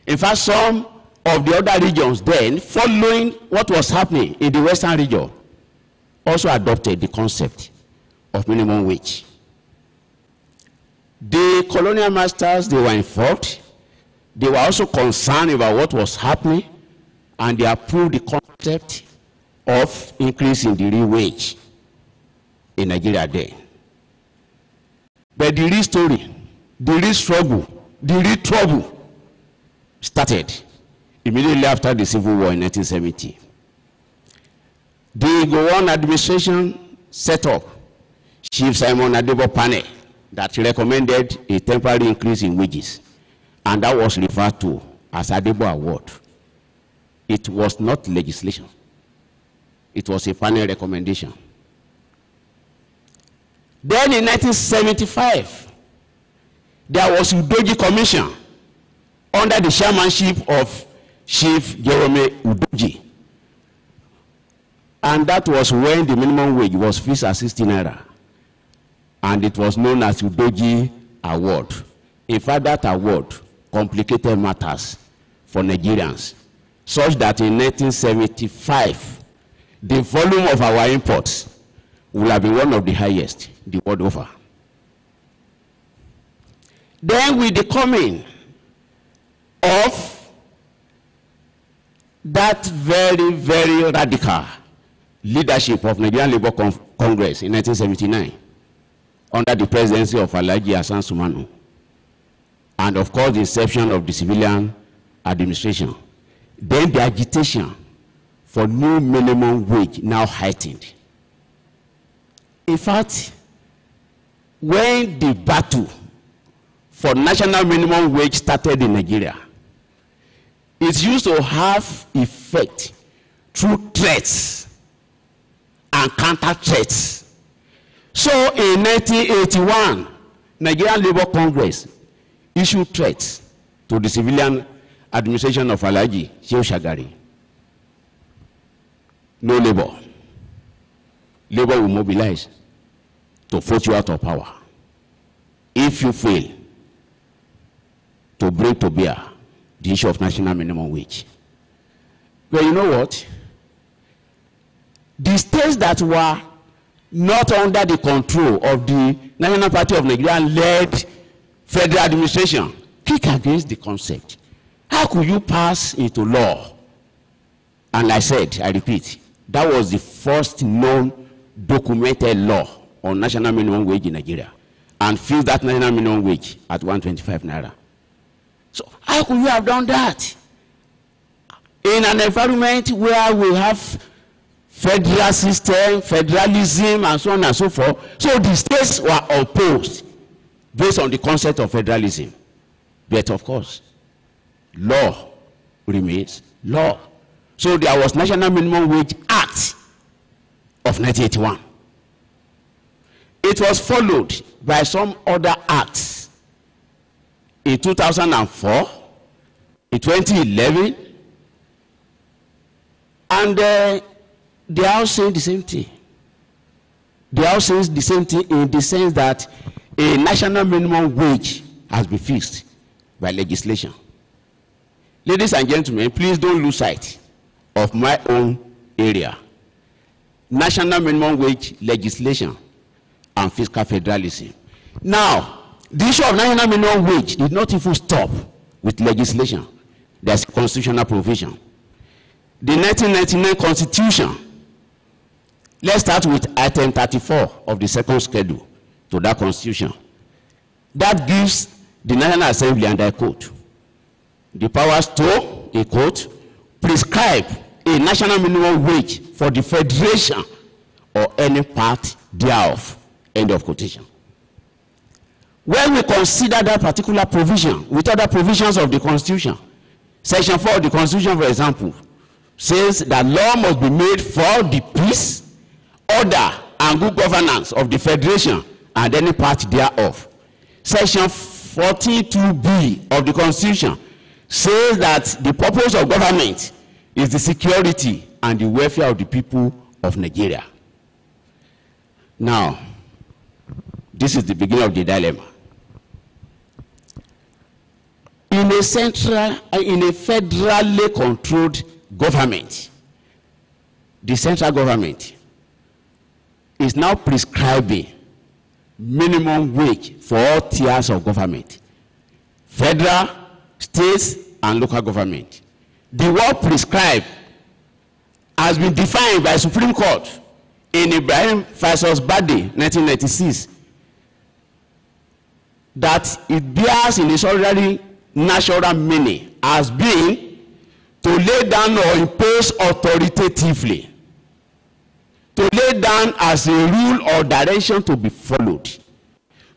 In fact, some of the other regions then, following what was happening in the Western region, also adopted the concept of minimum wage. The colonial masters, they were informed. They were also concerned about what was happening, and they approved the concept of increasing the real wage in Nigeria then. But the real story, the real struggle, the real trouble started immediately after the Civil War in 1970. The Gowon administration set up Chief Simon Adebo panel that recommended a temporary increase in wages, and that was referred to as Adebo Award. It was not legislation. It was a panel recommendation. Then in 1975, there was Udoji Commission under the chairmanship of Chief Jerome Udoji. And that was when the minimum wage was fixed at 60 naira. And it was known as Udoji Award. In fact, that award complicated matters for Nigerians, such that in 1975, the volume of our imports will have been one of the highest the world over. Then with the coming of that very, very radical leadership of Nigerian Labour Congress in 1979 under the presidency of Alhaji Hassan Sumanu, and of course the inception of the civilian administration, then the agitation for new minimum wage now heightened. In fact, when the battle for national minimum wage started in Nigeria, it used to have effect through threats and counter threats. So in 1981, Nigerian Labour Congress issued threats to the civilian administration of Alhaji Shehu Shagari. No labor. Labor will mobilize to vote you out of power if you fail to bring to bear the issue of national minimum wage. But you know what? The states that were not under the control of the National Party of Nigeria led federal administration kick against the concept. How could you pass into law? And I said, I repeat, that was the first known documented law on national minimum wage in Nigeria, and fix that national minimum wage at 125 naira. So how could you have done that in an environment where we have federal system, federalism, and so on and so forth? So the states were opposed based on the concept of federalism. But of course, law remains law. So there was National Minimum Wage Act of 1981. It was followed by some other acts in 2004, in 2011, and they are all saying the same thing. They are all saying the same thing in the sense that a national minimum wage has been fixed by legislation. Ladies and gentlemen, please don't lose sight of my own area. National minimum wage legislation and fiscal federalism. Now, the issue of national minimum wage did not even stop with legislation. There's a constitutional provision. The 1999 Constitution, let's start with item 34 of the second schedule to that Constitution. That gives the National Assembly, and I quote, the powers to, a quote, prescribe a national minimum wage for the federation or any part thereof, end of quotation. When we consider that particular provision with other provisions of the Constitution, Section 4 of the Constitution, for example, says that law must be made for the peace, order, and good governance of the federation and any part thereof. Section 42B of the Constitution says that the purpose of government is the security and the welfare of the people of Nigeria. Now, this is the beginning of the dilemma. In a federally controlled government, the central government is now prescribing minimum wage for all tiers of government, federal, states, and local government. The word prescribe has been defined by Supreme Court in Ibrahim versus Bade, 1996, that it bears in its ordinary natural meaning as being to lay down or impose authoritatively, to lay down as a rule or direction to be followed,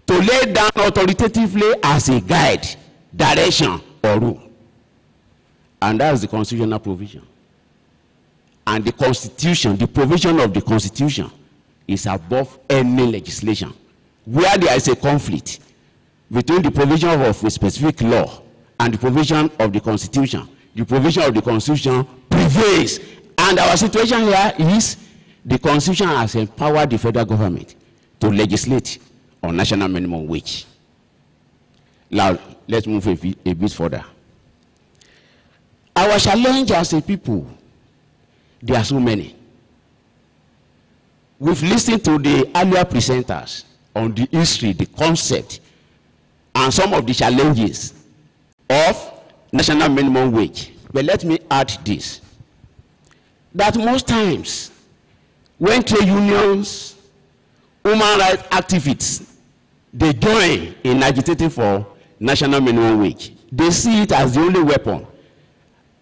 to lay down authoritatively as a guide, direction, or rule. And that's the constitutional provision. And the Constitution, the provision of the Constitution, is above any legislation. Where there is a conflict between the provision of a specific law and the provision of the Constitution, the provision of the Constitution prevails. And our situation here is the Constitution has empowered the federal government to legislate on national minimum wage. Now, let's move a bit further. Our challenge as a people, there are so many. We've listened to the earlier presenters on the history, the concept, and some of the challenges of national minimum wage. But let me add this, that most times when trade unions, human rights activists, they join in agitating for national minimum wage. They see it as the only weapon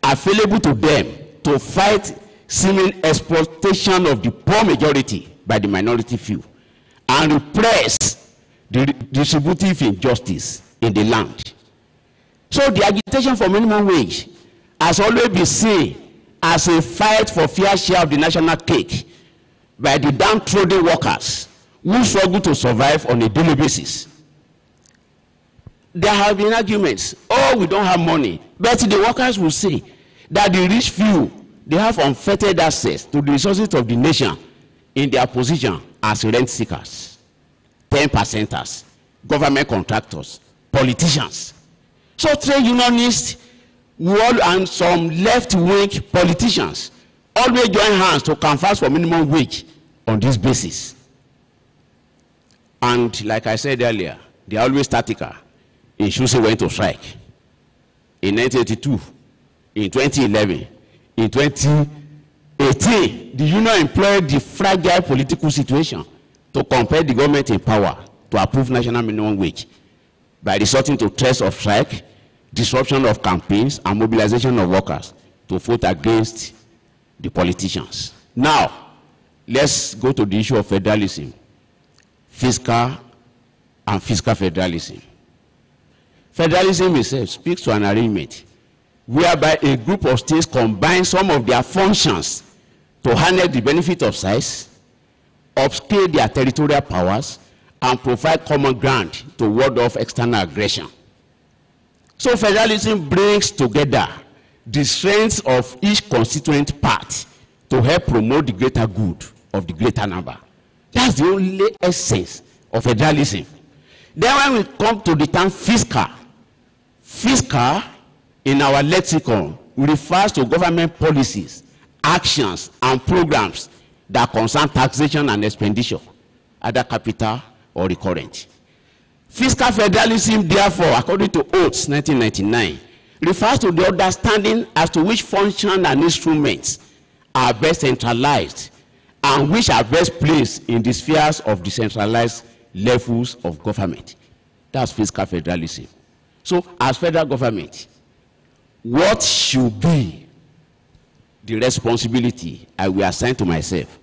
available to them to fight seeming exploitation of the poor majority by the minority few and repress the distributive injustice in the land. So the agitation for minimum wage has always been seen as a fight for fair share of the national cake by the downtrodden workers who struggle to survive on a daily basis. There have been arguments, oh, we don't have money, but the workers will say that the rich few, they have unfettered access to the resources of the nation in their position as rent seekers, 10%ers, government contractors, politicians. So trade unionists and some left-wing politicians always join hands to canvass for minimum wage on this basis. And like I said earlier, they are always tactical. In choosing when to strike. In 1982, in 2011, in 2018, the union employed the fragile political situation to compel the government in power to approve national minimum wage by resorting to threats of strike, disruption of campaigns, and mobilization of workers to vote against the politicians. Now, let's go to the issue of federalism, fiscal and fiscal federalism. Federalism itself speaks to an arrangement whereby a group of states combine some of their functions to harness the benefit of size, upscale their territorial powers, and provide common ground to ward off external aggression. So federalism brings together the strengths of each constituent part to help promote the greater good of the greater number. That's the only essence of federalism. Then when we come to the term fiscal, fiscal in our lexicon refers to government policies, actions, and programs that concern taxation and expenditure, either capital or recurrent. Fiscal federalism, therefore, according to Oates 1999, refers to the understanding as to which function and instruments are best centralized and which are best placed in the spheres of decentralized levels of government. That's fiscal federalism. So, as federal government, what should be the responsibility I will assign to myself?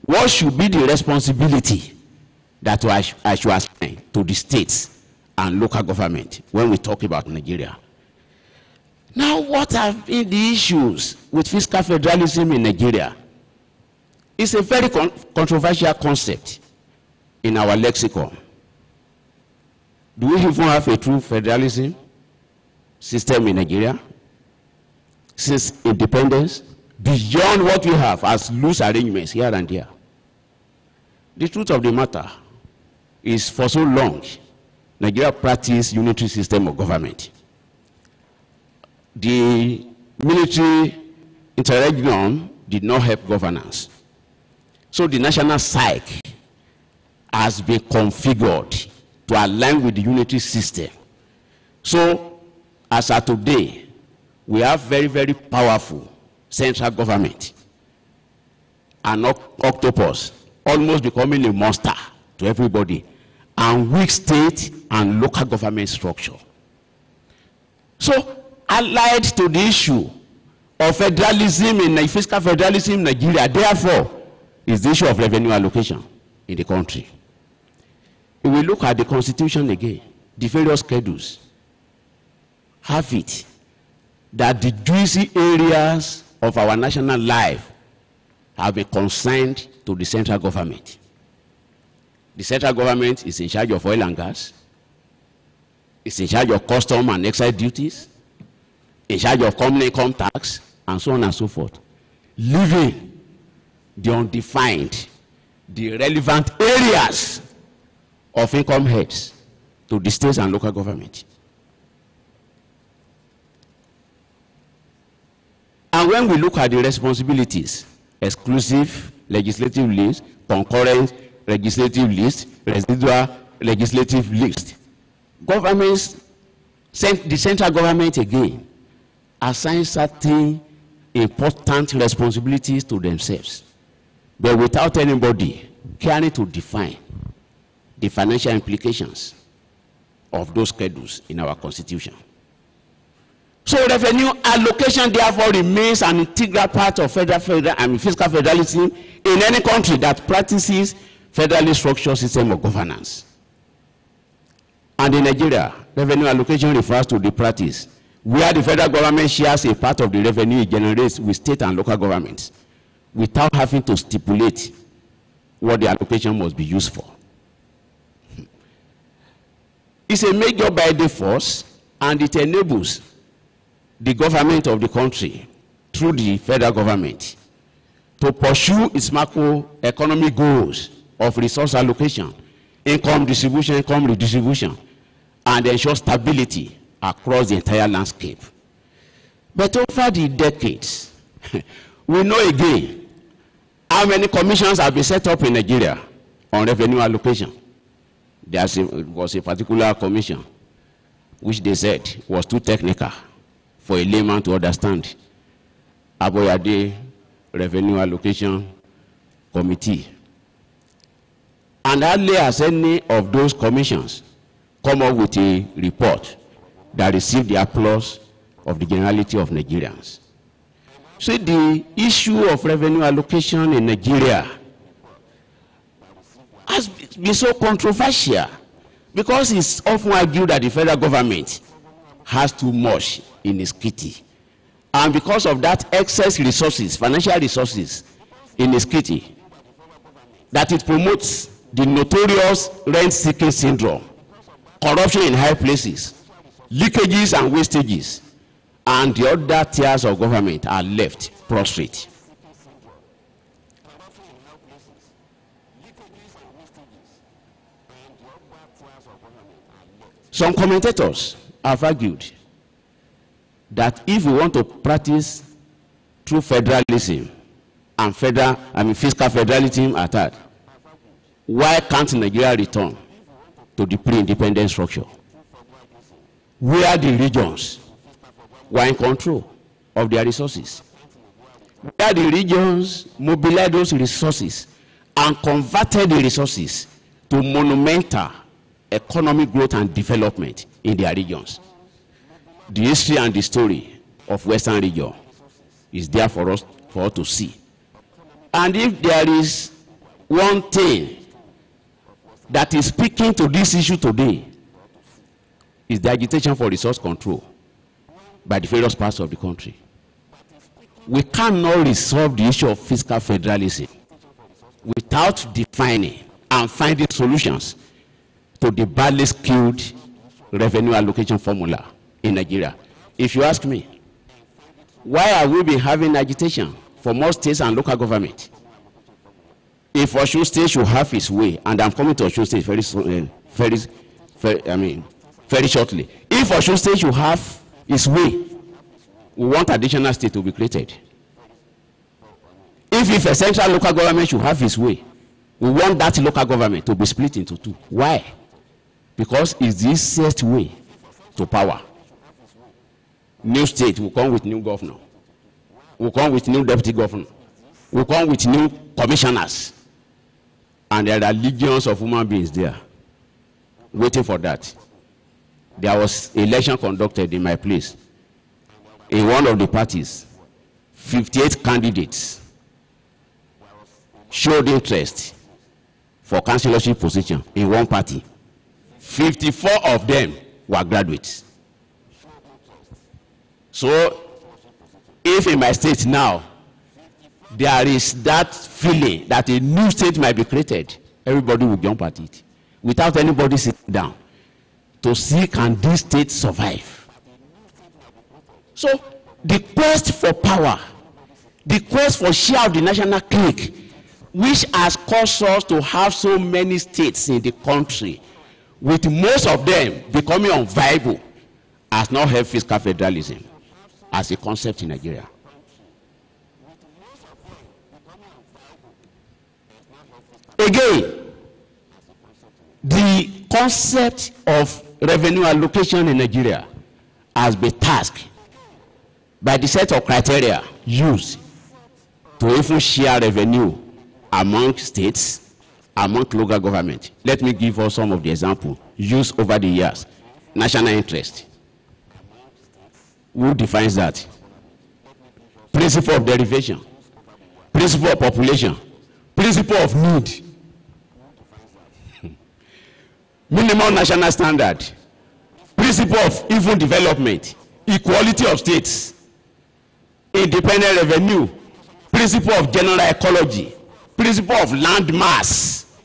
What should be the responsibility that I should assign to the states and local government when we talk about Nigeria? Now, what have been the issues with fiscal federalism in Nigeria? It's a very controversial concept in our lexicon. Do we even have a true federalism system in Nigeria since independence, beyond what we have as loose arrangements here and there? The truth of the matter is, for so long, Nigeria practiced unitary system of government. The military interregnum did not help governance. So the national psyche has been configured to align with the unitary system. So, as of today, we have very, very powerful central government, an octopus, almost becoming a monster to everybody, and weak state and local government structure. So, allied to the issue of federalism in fiscal federalism in Nigeria, therefore, is the issue of revenue allocation in the country. If we look at the constitution again, the various schedules have it that the juicy areas of our national life have been consigned to the central government. The central government is in charge of oil and gas, it's in charge of custom and excise duties, in charge of common income tax, and so on and so forth, leaving the undefined, the relevant areas of income heads to the states and local government. And when we look at the responsibilities, exclusive legislative list, concurrent legislative list, residual legislative list, governments, the central government again, assign certain important responsibilities to themselves. but without anybody caring to define the financial implications of those schedules in our constitution. So revenue allocation therefore remains an integral part of fiscal federalism in any country that practices federally structured system of governance. And in Nigeria, revenue allocation refers to the practice where the federal government shares a part of the revenue it generates with state and local governments without having to stipulate what the allocation must be used for. It's a major binding force, and it enables the government of the country through the federal government to pursue its macroeconomic goals of resource allocation, income distribution, income redistribution, and ensure stability across the entire landscape. But over the decades, we know again how many commissions have been set up in Nigeria on revenue allocation. There was a particular commission which they said was too technical for a layman to understand. Aboyade Revenue Allocation Committee. And hardly has any of those commissions come up with a report that received the applause of the generality of Nigerians. So the issue of revenue allocation in Nigeria has been so controversial because it's often argued that the federal government has too much in its kitty. And because of that excess resources, financial resources in its kitty, that it promotes the notorious rent-seeking syndrome, corruption in high places, leakages and wastages, and the other tiers of government are left prostrate. Some commentators have argued that if we want to practice true federalism and fiscal federalism at that, why can't Nigeria return to the pre-independent structure, where the regions were in control of their resources, where the regions mobilized those resources and converted the resources to monumental economic growth and development in their regions? The history and the story of Western region is there for us to see. And if there is one thing that is speaking to this issue today, is the agitation for resource control by the various parts of the country. We cannot resolve the issue of fiscal federalism without defining and finding solutions to the badly skilled revenue allocation formula in Nigeria. If you ask me, why are we been having agitation for more states and local government? If Osun State should have its way, and I'm coming to Osun State very shortly. If Osun State should have its way, we want additional state to be created. If a central local government should have its way, we want that local government to be split into two. Why? Because it's the easiest way to power. New state will come with new governor, will come with new deputy governor, will come with new commissioners, and there are legions of human beings there waiting for that. There was an election conducted in my place. In one of the parties, 58 candidates showed interest for councillorship position in one party. 54 of them were graduates. So, if in my state now, there is that feeling that a new state might be created, everybody will jump at it, without anybody sitting down to see can this state survive. So, the quest for power, the quest for share of the national cake, which has caused us to have so many states in the country, with most of them becoming unviable, has not helped fiscal federalism as a concept in Nigeria. Again, the concept of revenue allocation in Nigeria has been tasked by the set of criteria used to even share revenue among states, among local government. Let me give us some of the examples used over the years. National interest. Who defines that? Principle of derivation, principle of population, principle of need, minimum national standard, principle of even development, equality of states, independent revenue, principle of general ecology, principle of land mass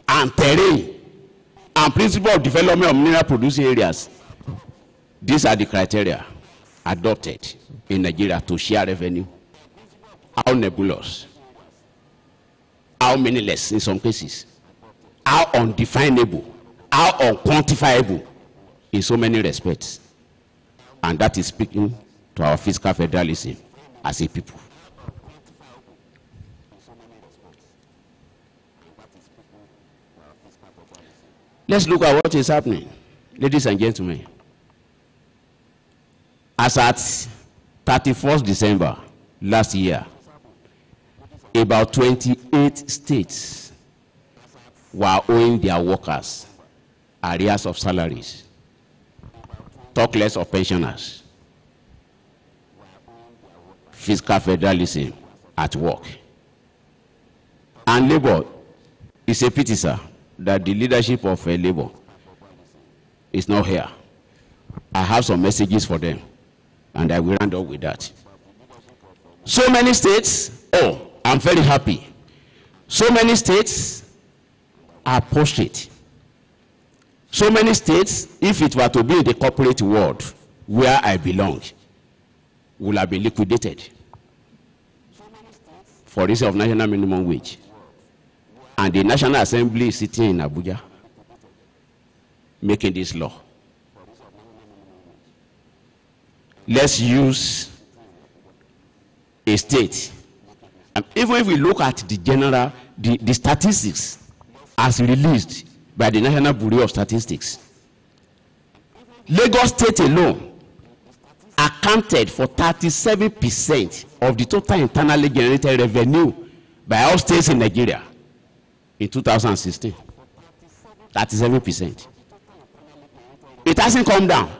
and terrain, and principle of development of mineral producing areas. These are the criteria adopted in Nigeria to share revenue. How nebulous, how meaningless in some cases, how undefinable, how unquantifiable in so many respects. And that is speaking to our fiscal federalism as a people. Let's look at what is happening, ladies and gentlemen. As at 31st December last year, about 28 states were owing their workers arrears of salaries. Talk less of pensioners. Fiscal federalism at work. And Labour, is a pity, sir, that the leadership of Labour is not here. I have some messages for them, and I will round up with that. So many states, oh, I'm very happy. So many states are prostrate. So many states, if it were to be in the corporate world where I belong, will have been liquidated for reason of national minimum wage. And the National Assembly is sitting in Abuja making this law. Let's use a state. And even if we look at the general, the statistics as released by the National Bureau of Statistics, Lagos State alone accounted for 37% of the total internally generated revenue by all states in Nigeria in 2016. 37%. It hasn't come down.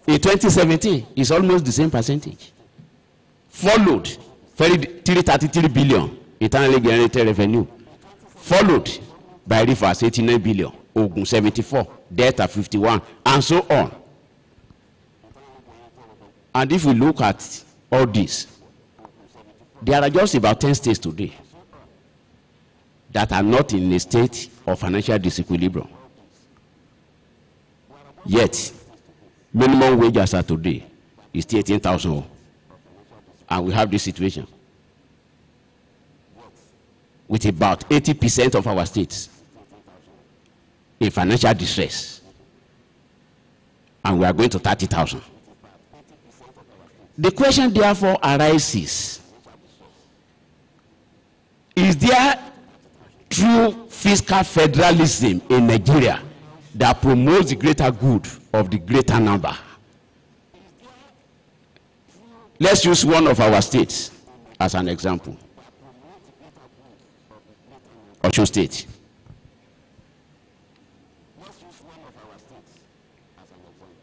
In 2017, it's almost the same percentage. Followed, 333 billion internally generated revenue. Followed by Rivers, 89 billion, Ogun, 74, Delta, 51, and so on. And if we look at all this, there are just about 10 states today that are not in a state of financial disequilibrium. Yet, minimum wage as of today is 18,000. And we have this situation with about 80% of our states in financial distress. And we are going to 30,000. The question therefore arises, is there true fiscal federalism in Nigeria that promotes the greater good of the greater number? Let's use one of our states as an example. Osun State.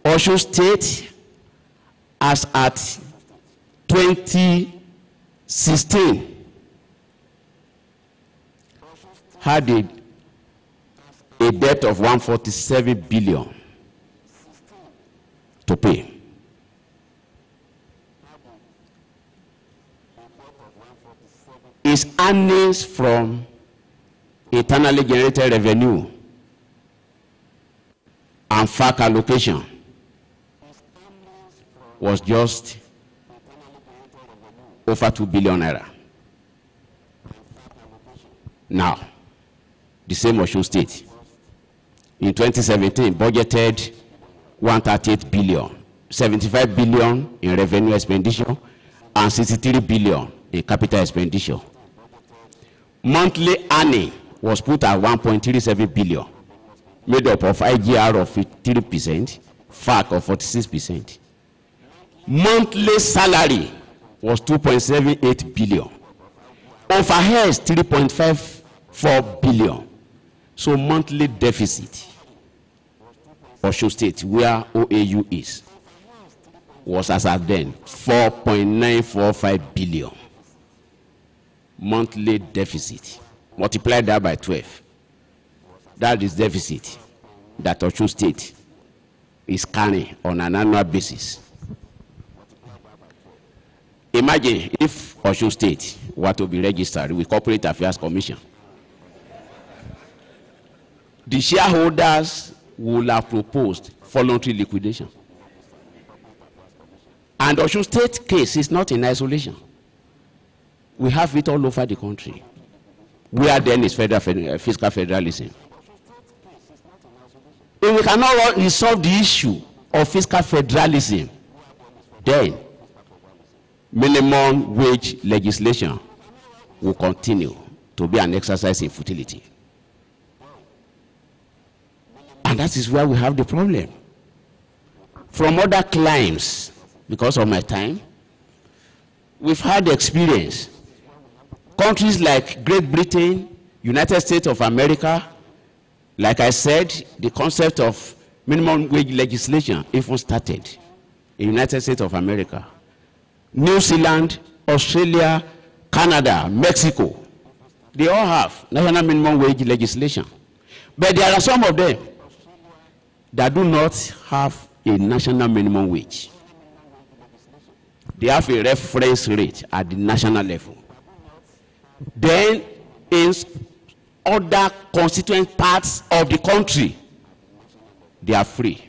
Osun State, as at 2016, had a debt of 147 billion to pay. Its earnings from internally generated revenue and FAC allocation was just over 2 billion naira. Now, the same Osun State in 2017 budgeted 138 billion, 75 billion in revenue expenditure and 63 billion in capital expenditure. Monthly earning was put at 1.37 billion, made up of IGR of 3%, FAC of 46%. Monthly salary was 2.78 billion. Overheads 3.5 4 billion. So monthly deficit, Osun State, where OAU is, was as at then 4.945 billion. Monthly deficit. Multiply that by 12. That is deficit that Osun State is carrying on an annual basis. Imagine if Osun State were to be registered with Corporate Affairs Commission. The shareholders would have proposed voluntary liquidation. And Osun State case is not in isolation. We have it all over the country. Where then is fiscal federalism? If we cannot resolve the issue of fiscal federalism, then minimum wage legislation will continue to be an exercise in futility. And that is where we have the problem. From other climes, because of my time, we've had the experience. Countries like Great Britain, United States of America, like I said, the concept of minimum wage legislation even started in the United States of America. New Zealand, Australia, Canada, Mexico, they all have national minimum wage legislation. But there are some of them that do not have a national minimum wage. They have a reference rate at the national level. Then in other constituent parts of the country, they are free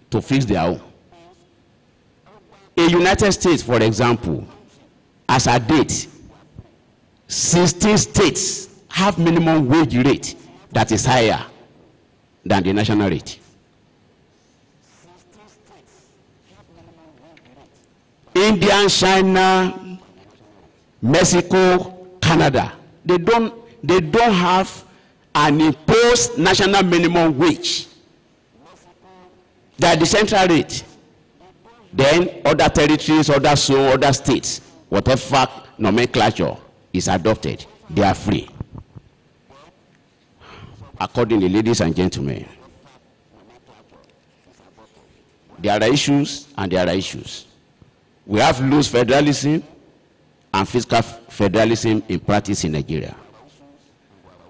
to fix their own. In the United States, for example, as a date, 16 states have minimum wage rate that is higher than the national rate. India, China, Mexico, Canada, they don't have an imposed national minimum wage. That the central rate. Then other territories, other zones, other states, whatever nomenclature is adopted, they are free. Accordingly, ladies and gentlemen, there are issues and there are issues. We have loose federalism and fiscal federalism in practice in Nigeria.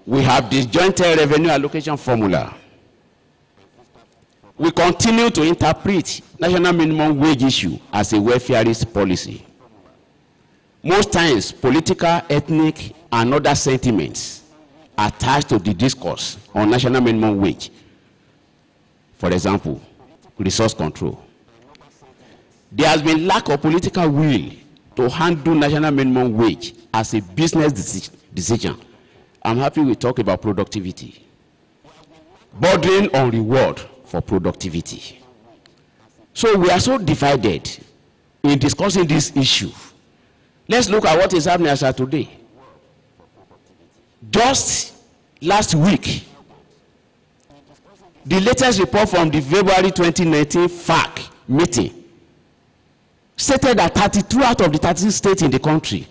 We have disjointed revenue allocation formula. We continue to interpret national minimum wage issue as a welfareist policy. Most times, political, ethnic, and other sentiments attached to the discourse on national minimum wage. For example, resource control. There has been lack of political will to handle national minimum wage as a business decision. I'm happy we talk about productivity. Bordering on reward for productivity. So we are so divided in discussing this issue. Let's look at what is happening as of today. Just last week, the latest report from the February 2019 FAC meeting stated that 32 out of the 30 states in the country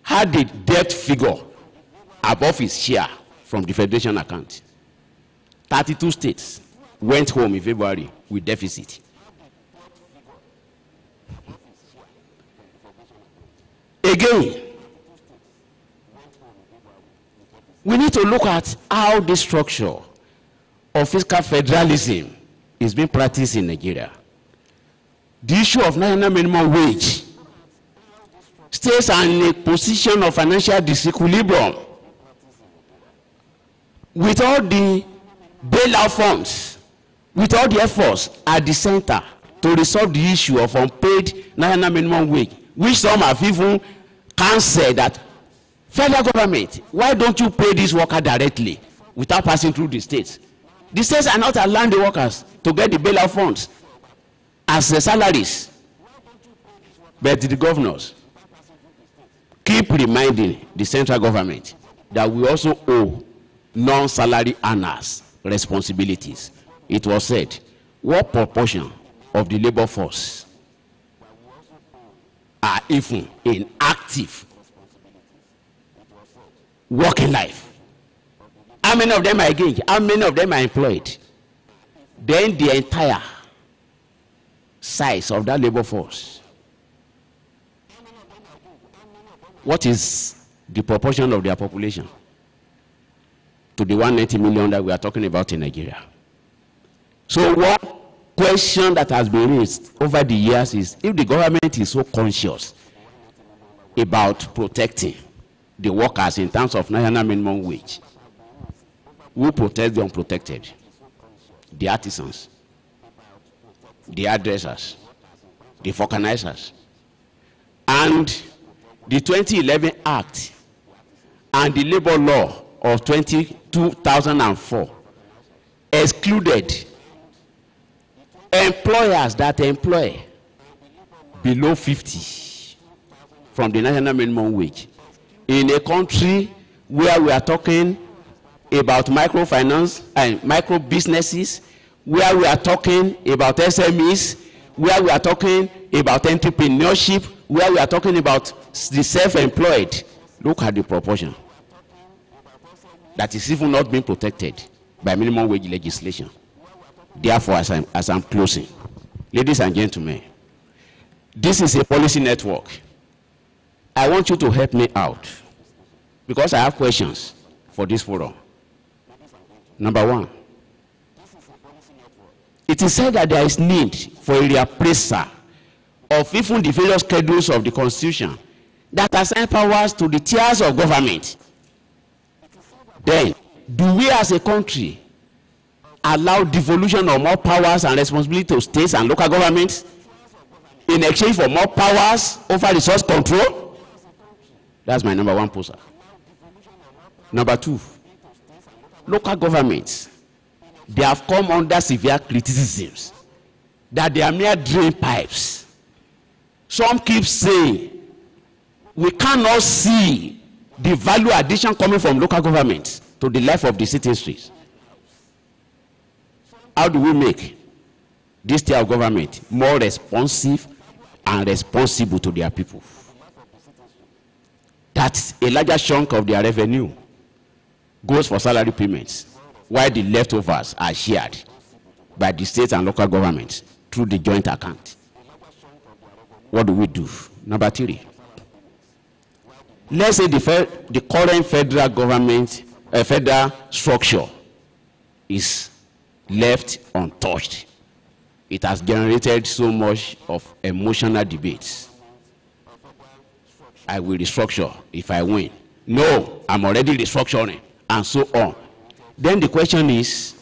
had the debt figure above its share from the federation account. 32 states went home in February with deficit. Again, we need to look at how the structure of fiscal federalism is being practiced in Nigeria. The issue of national minimum wage stays in a position of financial disequilibrium with all the bailout funds, with all the efforts at the center to resolve the issue of unpaid national minimum wage, which some have even cancelled that federal government, why don't you pay this worker directly without passing through the states? The states are not allowing the workers to get the bailout funds as the salaries. But the governors keep reminding the central government that we also owe non-salary earners responsibilities. It was said, what proportion of the labor force are even in active working life? How many of them are engaged? How many of them are employed? Then the entire size of that labor force. What is the proportion of their population to the 190 million that we are talking about in Nigeria? So one question that has been raised over the years is, if the government is so conscious about protecting the workers in terms of national minimum wage, who protects the unprotected? The artisans, the hairdressers, the vulcanizers. And the 2011 Act and the labor law of 2004 excluded employers that employ below 50 from the national minimum wage. In a country where we are talking about microfinance and micro businesses, where we are talking about SMEs, where we are talking about entrepreneurship, where we are talking about the self-employed, look at the proportion that is even not being protected by minimum wage legislation. Therefore, as I'm closing, ladies and gentlemen, this is a policy network. I want you to help me out because I have questions for this forum. Number one, it is said that there is need for a reappraisal of even the various schedules of the Constitution that assign powers to the tiers of government. Then, do we as a country allow devolution of more powers and responsibility to states and local governments in exchange for more powers over resource control? That's my number one poster. Number two, local governments, they have come under severe criticisms that they are mere drain pipes. Some keep saying we cannot see the value addition coming from local governments to the life of the citizens. How do we make this tier of government more responsive and responsible to their people? That a larger chunk of their revenue goes for salary payments, while the leftovers are shared by the state and local governments through the joint account. What do we do? Number three, let's say the current federal government, federal structure is left untouched. It has generated so much of emotional debates. I will restructure if I win. No, I'm already restructuring, and so on. Then the question is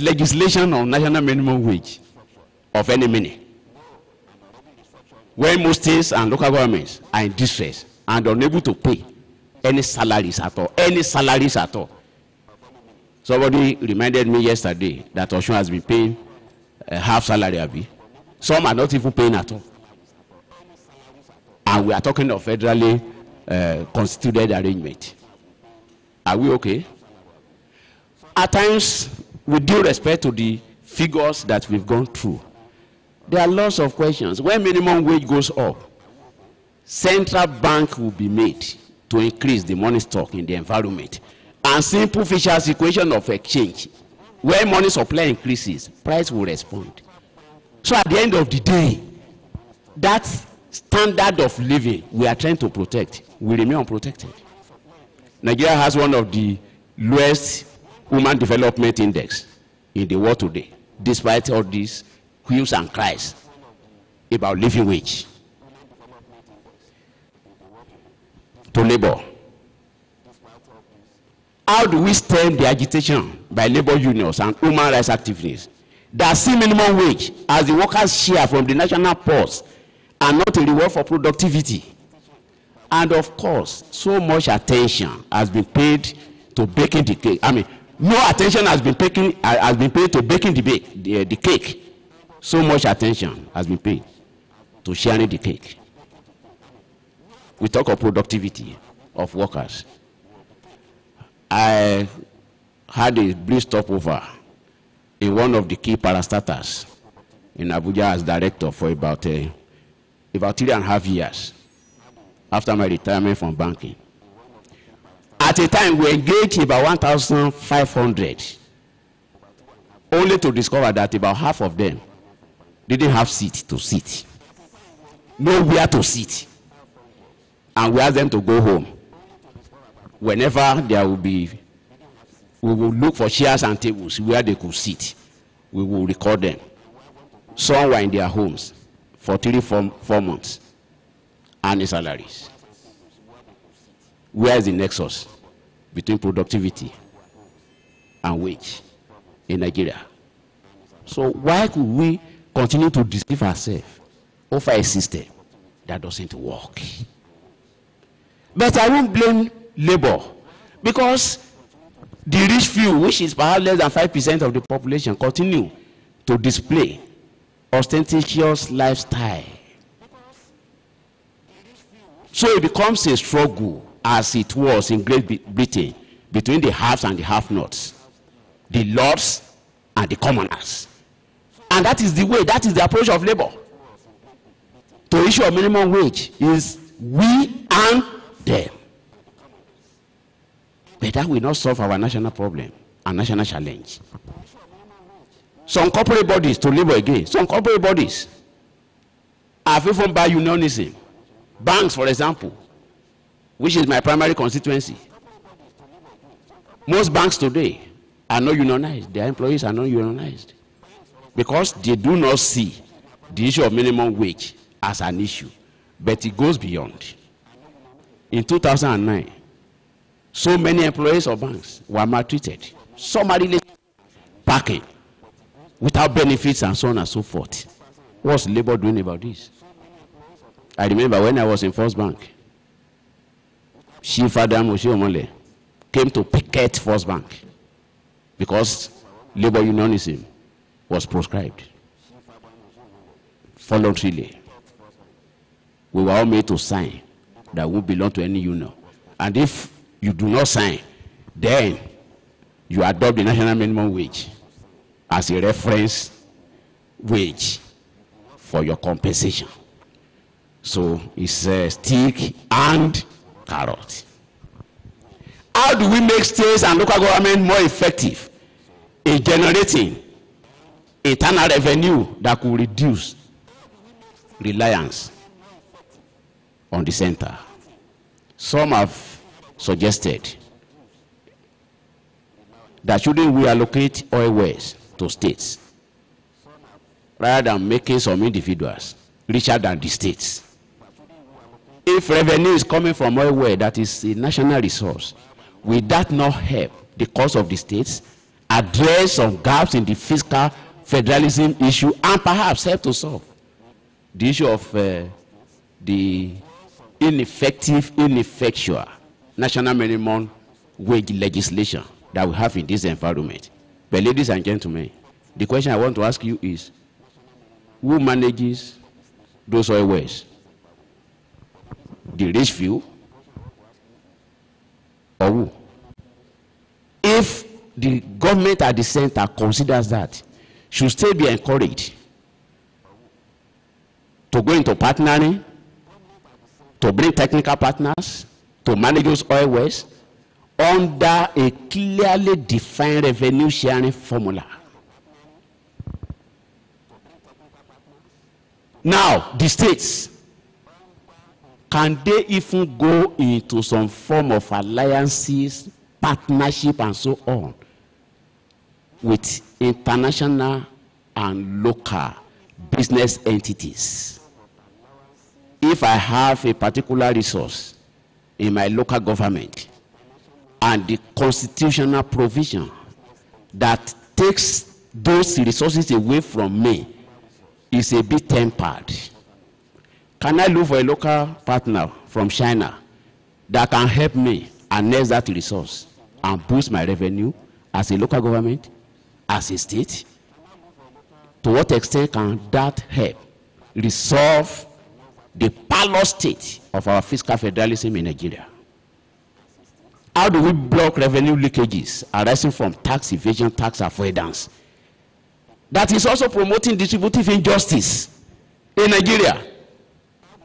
legislation on national minimum wage of any meaning? When most states and local governments are in distress and unable to pay any salaries at all, somebody reminded me yesterday that Osun has been paying half salary, Abi. Some are not even paying at all. And we are talking of federally constituted arrangement. Are we okay? At times, with due respect to the figures that we've gone through, there are lots of questions. When minimum wage goes up, central bank will be made to increase the money stock in the environment. And simple Fisher's equation of exchange, when money supply increases, price will respond. So at the end of the day, that standard of living we are trying to protect will remain unprotected. Nigeria has one of the lowest human development index in the world today, despite all these hues and cries about living wage. To labor. How do we stem the agitation by labor unions and human rights activists that see minimum wage as the workers' share from the national purse and not a reward for productivity? And of course, so much attention has been paid to baking the cake. I mean, no attention has been paid to baking the cake. So much attention has been paid to sharing the cake. We talk of productivity of workers. I had a brief stopover in one of the key parastatals in Abuja as director for about 3.5 years after my retirement from banking. At a time, we engaged about 1,500, only to discover that about half of them didn't have seat to sit, nowhere to sit, and we asked them to go home. Whenever there will be, we will look for chairs and tables where they could sit. We will record them. Some were in their homes for 4 months, earning salaries. Where is the nexus between productivity and wage in Nigeria? So why could we continue to deceive ourselves over a system that doesn't work? But I won't blame labor, because the rich few, which is perhaps less than 5% of the population, continue to display ostentatious lifestyle. So it becomes a struggle, as it was in Great Britain, between the haves and the have-nots, the lords and the commoners. And that is the way, that is the approach of labor. To issue a minimum wage is we and them. But that will not solve our national problem and national challenge. Some corporate bodies, to labor again, some corporate bodies are driven by unionism. Banks, for example, which is my primary constituency. Most banks today are not unionized. Their employees are not unionized, because they do not see the issue of minimum wage as an issue. But it goes beyond. In 2009, so many employees of banks were maltreated. Some are really packing without benefits and so on and so forth. What's labor doing about this? I remember when I was in First Bank, Chief Adam Oshiomole came to picket First Bank because labor unionism was proscribed voluntarily. We were all made to sign that we belong to any union. And if you do not sign, then you adopt the national minimum wage as a reference wage for your compensation. So it's a stick and carrot. How do we make states and local government more effective in generating internal revenue that could reduce reliance on the center? Some have suggested that shouldn't we allocate oil wells to states rather than making some individuals richer than the states? If revenue is coming from oil well that is a national resource, will that not help the cause of the states address some gaps in the fiscal federalism issue and perhaps help to solve the issue of the ineffectual national minimum wage legislation that we have in this environment? But ladies and gentlemen, the question I want to ask you is, who manages those oil wells? The rich few, or who? If the government at the center considers that, should states be encouraged to go into partnering, to bring technical partners, to manage those oil wells under a clearly defined revenue sharing formula? Now, the states, can they even go into some form of alliances, partnership, and so on with international and local business entities? If I have a particular resource in my local government and the constitutional provision that takes those resources away from me is a bit tempered, can I look for a local partner from China that can help me harness that resource and boost my revenue as a local government, as a state? To what extent can that help resolve the parlor state of our fiscal federalism in Nigeria? How do we block revenue leakages arising from tax evasion, tax avoidance that is also promoting distributive injustice in Nigeria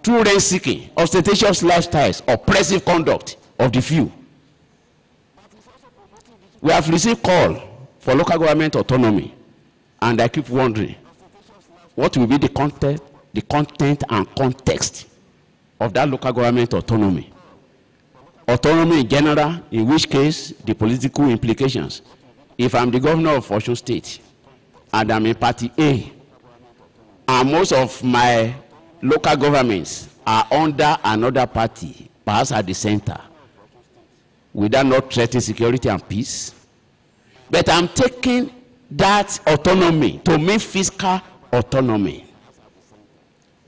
through rent seeking, ostentatious lifestyles, oppressive conduct of the few? We have received call for local government autonomy, and I keep wondering, what will be the content and context of that local government autonomy? Autonomy in general, in which case the political implications. If I'm the governor of Osun State and I'm in party A, and most of my local governments are under another party, perhaps at the center, will that not threaten security and peace? But I'm taking that autonomy to mean fiscal autonomy.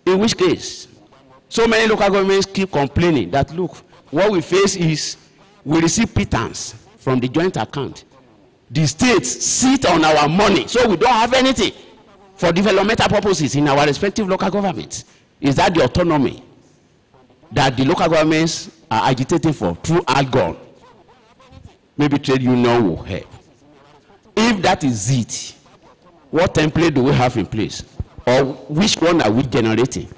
In which case, so many local governments keep complaining that, look, what we face is we receive pittance from the joint account. The states sit on our money, so we don't have anything for developmental purposes in our respective local governments. Is that the autonomy that the local governments are agitating for through ALGON? Maybe trade union will help. If that is it, what template do we have in place? Or which one are we generating?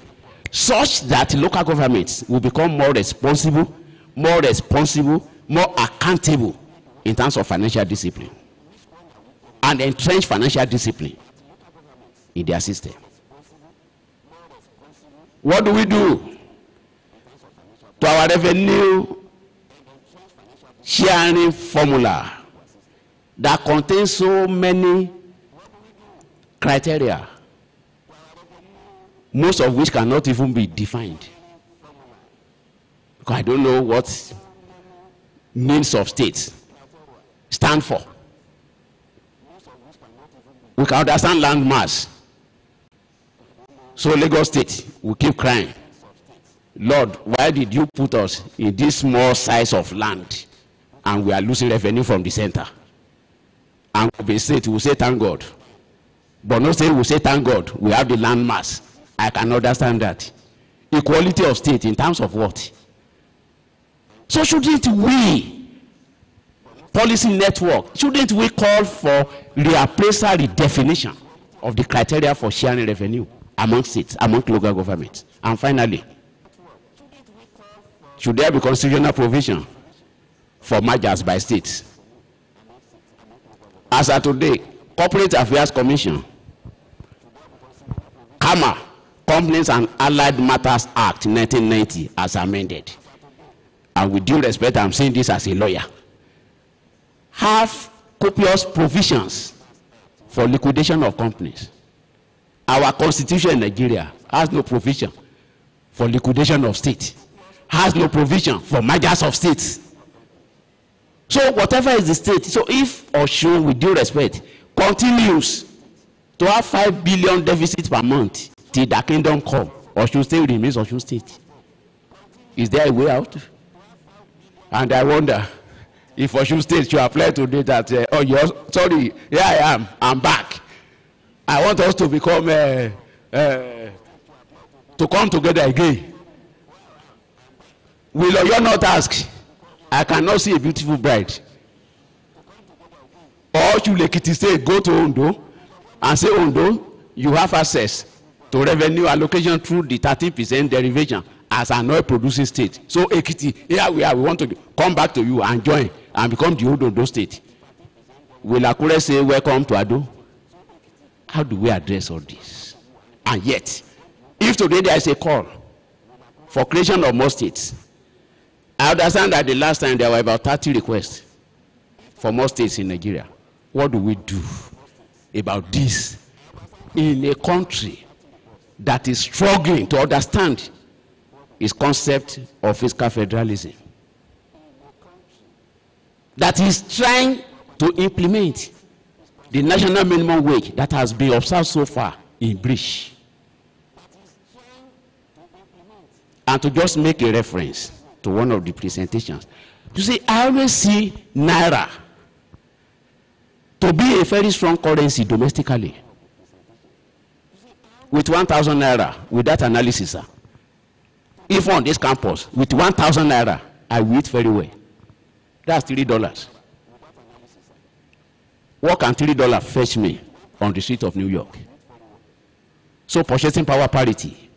Such that local governments will become more responsible, more accountable in terms of financial discipline, and entrench financial discipline in their system. What do we do to our revenue sharing formula that contains so many criteria, most of which cannot even be defined? Because I don't know what means of state stand for. We can understand land mass. So Lagos State will keep crying, Lord, why did you put us in this small size of land and we are losing revenue from the center? And Kobe State will say thank God. But no state will say thank God, we have the land mass. I can understand that. Equality of state in terms of what? So shouldn't we, policy network, shouldn't we call for reappraisal, redefinition of the criteria for sharing revenue among states, among local governments? And finally, should there be constitutional provision for mergers by states? As of today, Corporate Affairs Commission, CAMA, Companies and Allied Matters Act 1990 as amended, and with due respect, I'm saying this as a lawyer, have copious provisions for liquidation of companies. Our constitution in Nigeria has no provision for liquidation of state, has no provision for mergers of states. So whatever is the state, so if Osun, with due respect, continues to have 5 billion deficit per month till the kingdom come, Osun State remains Osun State. Is there a way out? And I wonder if Osun State should apply today that, oh, you're sorry, here I am, I'm back. I want us to become, to come together again. Will you not ask? I cannot see a beautiful bride. Or should Ekiti State go to Ondo and say, Ondo, you have access to revenue allocation through the 13% derivation as an oil producing state. So Ekiti, here we are, we want to come back to you and join and become the old Ondo State. Will Akure say, welcome to Ado? How do we address all this? And yet, if today there is a call for creation of more states, I understand that the last time there were about 30 requests for more states in Nigeria. What do we do about this in a country that is struggling to understand its concept of fiscal federalism, that is trying to implement the national minimum wage that has been observed so far in breach? And to just make a reference to one of the presentations, you see, I always see Naira to be a very strong currency domestically. With 1,000 Naira, with that analysis, sir, if on this campus, with 1,000 Naira, I will eat very well. That's $3. What can $3 fetch me on the street of New York? So purchasing power parity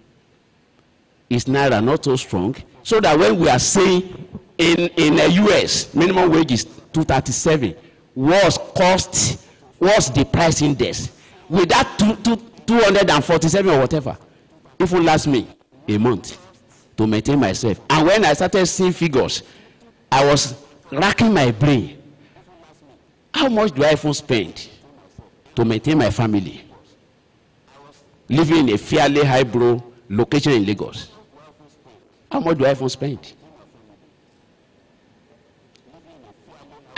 is Naira not so strong, so that when we are saying in the US minimum wage is $237, was the price index. With that 247 or whatever, it will last me a month to maintain myself. And when I started seeing figures, I was racking my brain. How much do I even spend to maintain my family, living in a fairly highbrow location in Lagos? How much do I even spend?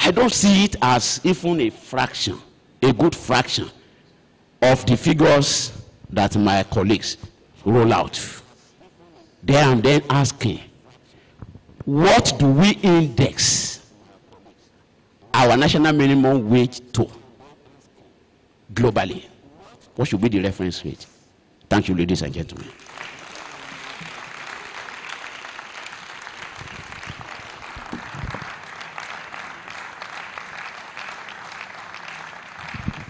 I don't see it as even a fraction, a good fraction of the figures that my colleagues roll out. There I'm then asking, what do we index our national minimum wage to globally? What should be the reference rate? Thank you, ladies and gentlemen.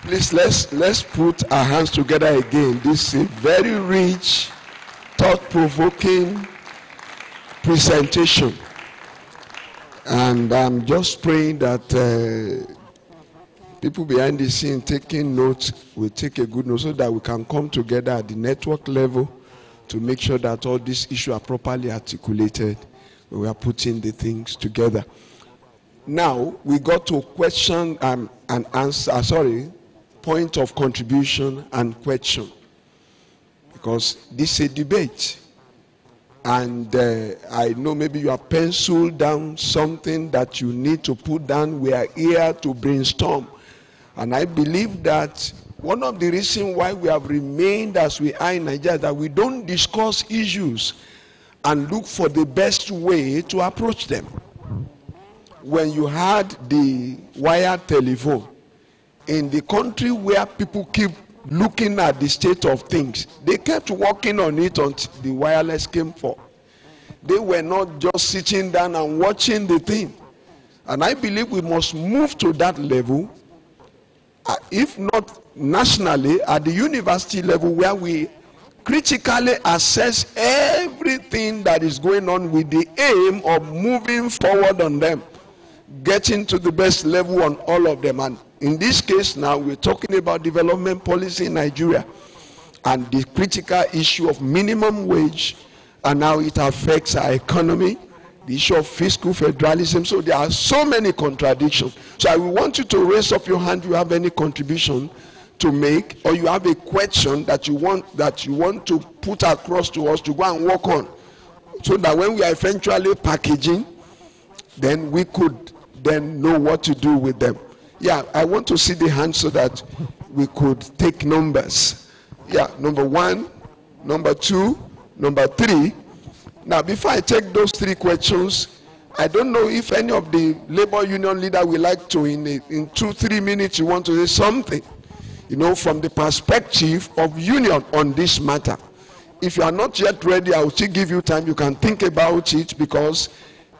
Please, let's put our hands together again. This is a very rich, thought-provoking presentation. And I'm just praying that people behind the scene taking notes will take a good note so that we can come together at the network level to make sure that all these issues are properly articulated when we are putting the things together. Now, we got to question and answer, point of contribution and question, because this is a debate. And I know maybe you have penciled down something that you need to put down. We are here to brainstorm. And I believe that one of the reasons why we have remained as we are in Nigeria, that we don't discuss issues and look for the best way to approach them. When you had the wired telephone, in the country where people keep looking at the state of things, they kept working on it until the wireless came forth. They were not just sitting down and watching the thing. And I believe we must move to that level, if not nationally, at the university level, where we critically assess everything that is going on with the aim of moving forward on them, getting to the best level on all of them. And in this case now, we're talking about development policy in Nigeria and the critical issue of minimum wage and how it affects our economy, the issue of fiscal federalism. So there are so many contradictions. So I will want you to raise up your hand if you have any contribution to make, or you have a question that you want to put across to us to go and work on, so that when we are eventually packaging, then we could then know what to do with them. Yeah, I want to see the hand so that we could take numbers. Yeah, number 1, number 2, number 3. Now, before I take those 3 questions, I don't know if any of the labor union leader would like to, in 2-3 minutes, you want to say something, you know, from the perspective of union on this matter. If you are not yet ready, I will still give you time. You can think about it, because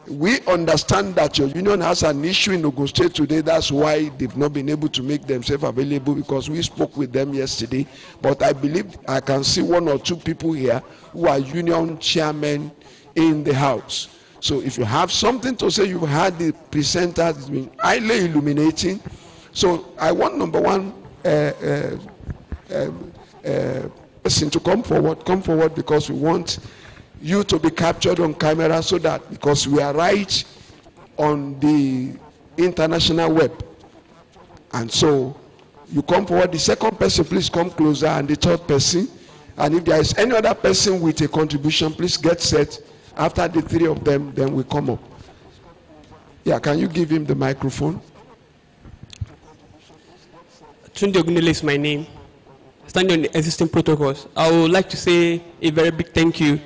we understand that your union has an issue in Ogun State today. That's why they've not been able to make themselves available, because we spoke with them yesterday. But I believe I can see 1 or 2 people here who are union chairmen in the house. So if you have something to say, you've had the presenter, it's been highly illuminating. So I want number 1 person to come forward, because we want you to be captured on camera, so that, because we are right on the international web. And so you come forward. The second person, please come closer, and the third person. And if there is any other person with a contribution, please get set. After the 3 of them, then we come up. Yeah, can you give him the microphone? Tunde Ogunele is my name. Standing on the existing protocols, I would like to say a very big thank you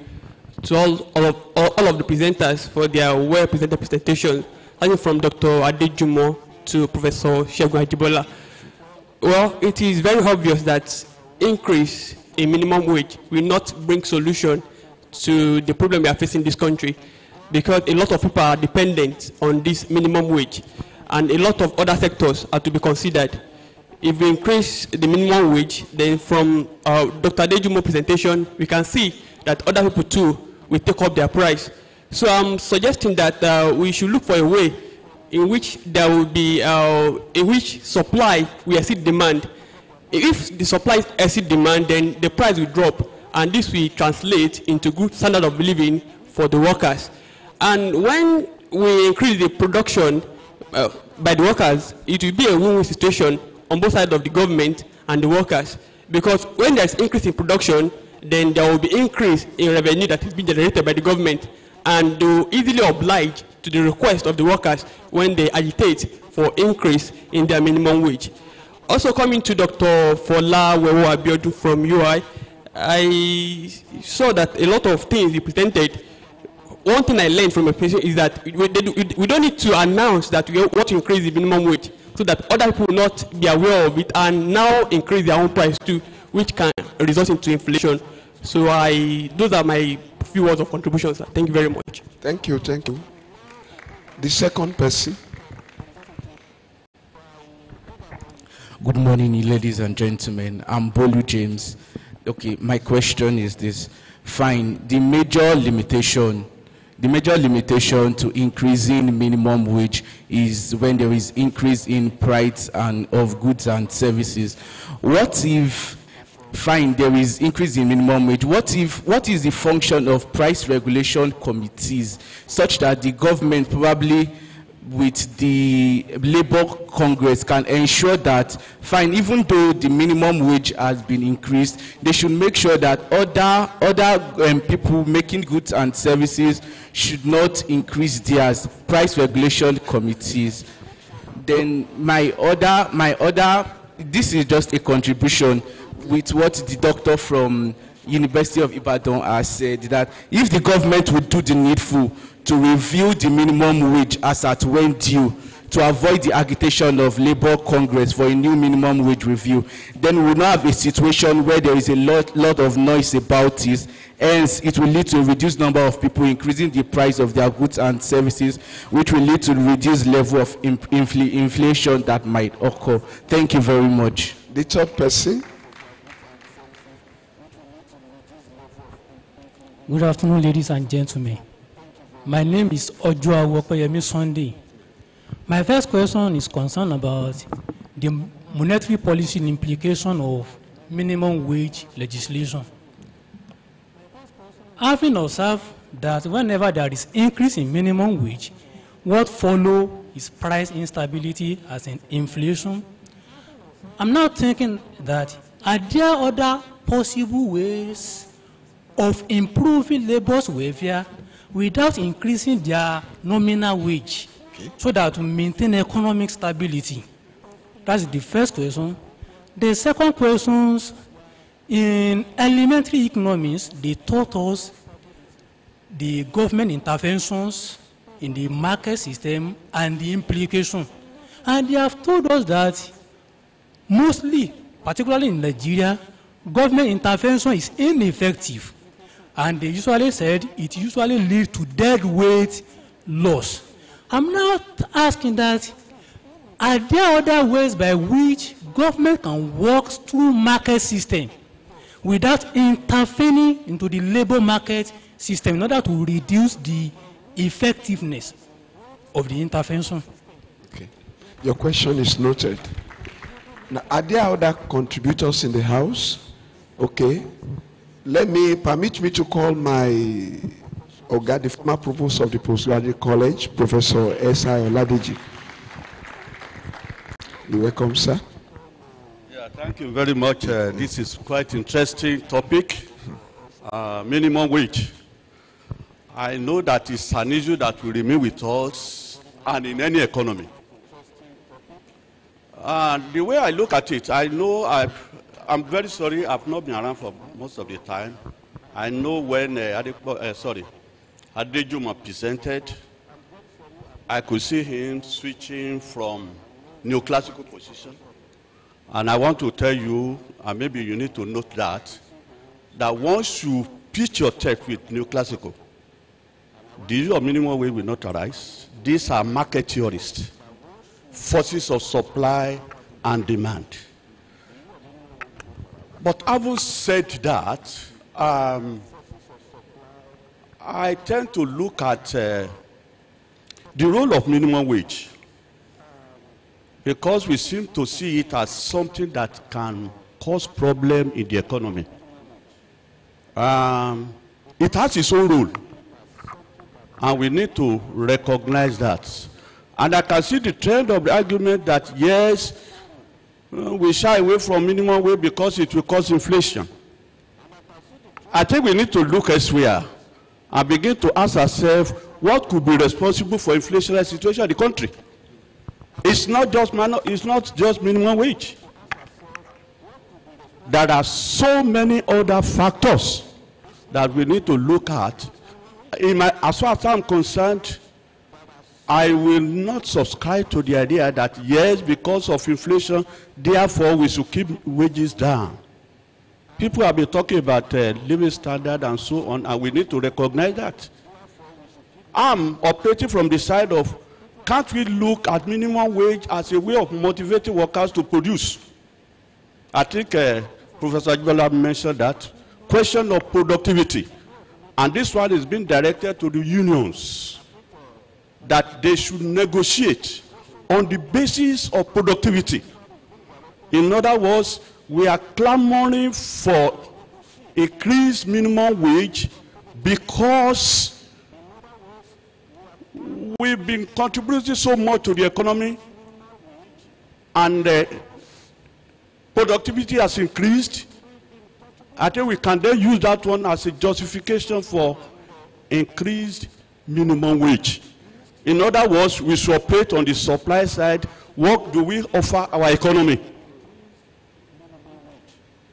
to all of the presenters for their well-presented presentations, starting from Dr. Adejumo to Professor Segun Ajibola. Well, it is very obvious that increase in minimum wage will not bring solution to the problem we are facing in this country, because a lot of people are dependent on this minimum wage, and a lot of other sectors are to be considered. If we increase the minimum wage, then from Dr. Adejumo's presentation, we can see that other people too will take up their price. So I'm suggesting that we should look for a way in which there will be, in which supply will exceed demand. If the supply exceeds demand, then the price will drop, and this will translate into good standard of living for the workers. And when we increase the production by the workers, it will be a win-win situation on both sides of the government and the workers. Because when there's increase in production, then there will be increase in revenue that is being generated by the government, and they will easily oblige to the request of the workers when they agitate for increase in their minimum wage. Also coming to Dr. Fola Wewo Abiodun from UI, I saw that a lot of things you presented. One thing I learned from a patient is that we don't need to announce that we want to increase the minimum wage so that other people will not be aware of it and now increase their own price too, which can result into inflation. So those are my few words of contribution, sir. Thank you very much. Thank you, thank you. The second person. Good morning, ladies and gentlemen. I'm Bolu James. Okay, my question is this. Fine, the major limitation to increasing minimum wage is when there is increase in price of goods and services. What if, fine, there is increase in minimum wage, what is the function of price regulation committees such that the government probably with the Labour Congress can ensure that, fine, even though the minimum wage has been increased, they should make sure that other people making goods and services should not increase theirs, price regulation committees. Then my other, this is just a contribution with what the doctor from University of Ibadan has said, that if the government would do the needful to review the minimum wage as at when due, to avoid the agitation of Labour Congress for a new minimum wage review, then we will not have a situation where there is a lot of noise about it. Hence, it will lead to a reduced number of people increasing the price of their goods and services, which will lead to a reduced level of inflation that might occur. Thank you very much. The third person. Good afternoon, ladies and gentlemen. My name is Ojua Wokoyemi Sunday. My first question is concerned about the monetary policy implication of minimum wage legislation. Having observed that whenever there is increase in minimum wage, what follow is price instability as in inflation. I'm now thinking that are there other possible ways of improving labor's welfare without increasing their nominal wage, so that to maintain economic stability? That's the first question. The second question, in elementary economics, they taught us the government interventions in the market system and the implication. And they have told us that mostly, particularly in Nigeria, government intervention is ineffective. And they usually said it usually leads to deadweight loss. I'm now asking that, are there other ways by which government can work through market system without intervening into the labor market system in order to reduce the effectiveness of the intervention? Okay. Your question is noted. Now, are there other contributors in the House? Okay. Permit me to call my Oga, the former provost of the Postgraduate College, Professor S.I. Oladeji. You're welcome, sir. Yeah, thank you very much. This is quite interesting topic. Minimum wage. I know that it's an issue that will remain with us and in any economy. The way I look at it, I know I'm very sorry, I've not been around for most of the time. I know when Adejuma presented, I could see him switching from neoclassical position. And I want to tell you, and maybe you need to note that once you pitch your text with neoclassical, the issue of minimum wage will not arise. These are market theorists, forces of supply and demand. But having said that, I tend to look at the role of minimum wage because we seem to see it as something that can cause problem in the economy. It has its own role, and we need to recognize that. And I can see the trend of the argument that, yes, we shy away from minimum wage because it will cause inflation. I think we need to look elsewhere and begin to ask ourselves what could be responsible for inflationary situation in the country. It's not just minimum wage. There are so many other factors that we need to look at. As far as I'm concerned, I will not subscribe to the idea that, yes, because of inflation, therefore we should keep wages down. People have been talking about living standard and so on, and we need to recognize that. I'm operating from the side of, can't we look at minimum wage as a way of motivating workers to produce? I think Professor Ajibala mentioned that question of productivity. And this one is being directed to the unions, that they should negotiate on the basis of productivity. In other words, we are clamoring for increased minimum wage because we've been contributing so much to the economy, and productivity has increased. I think we can then use that one as a justification for increased minimum wage. In other words, we should operate on the supply side. What do we offer our economy?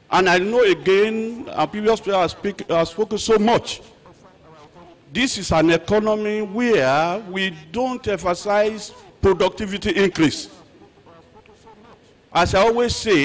And I know again, our previous speaker has spoken so much. This is an economy where we don't emphasize productivity increase. As I always say,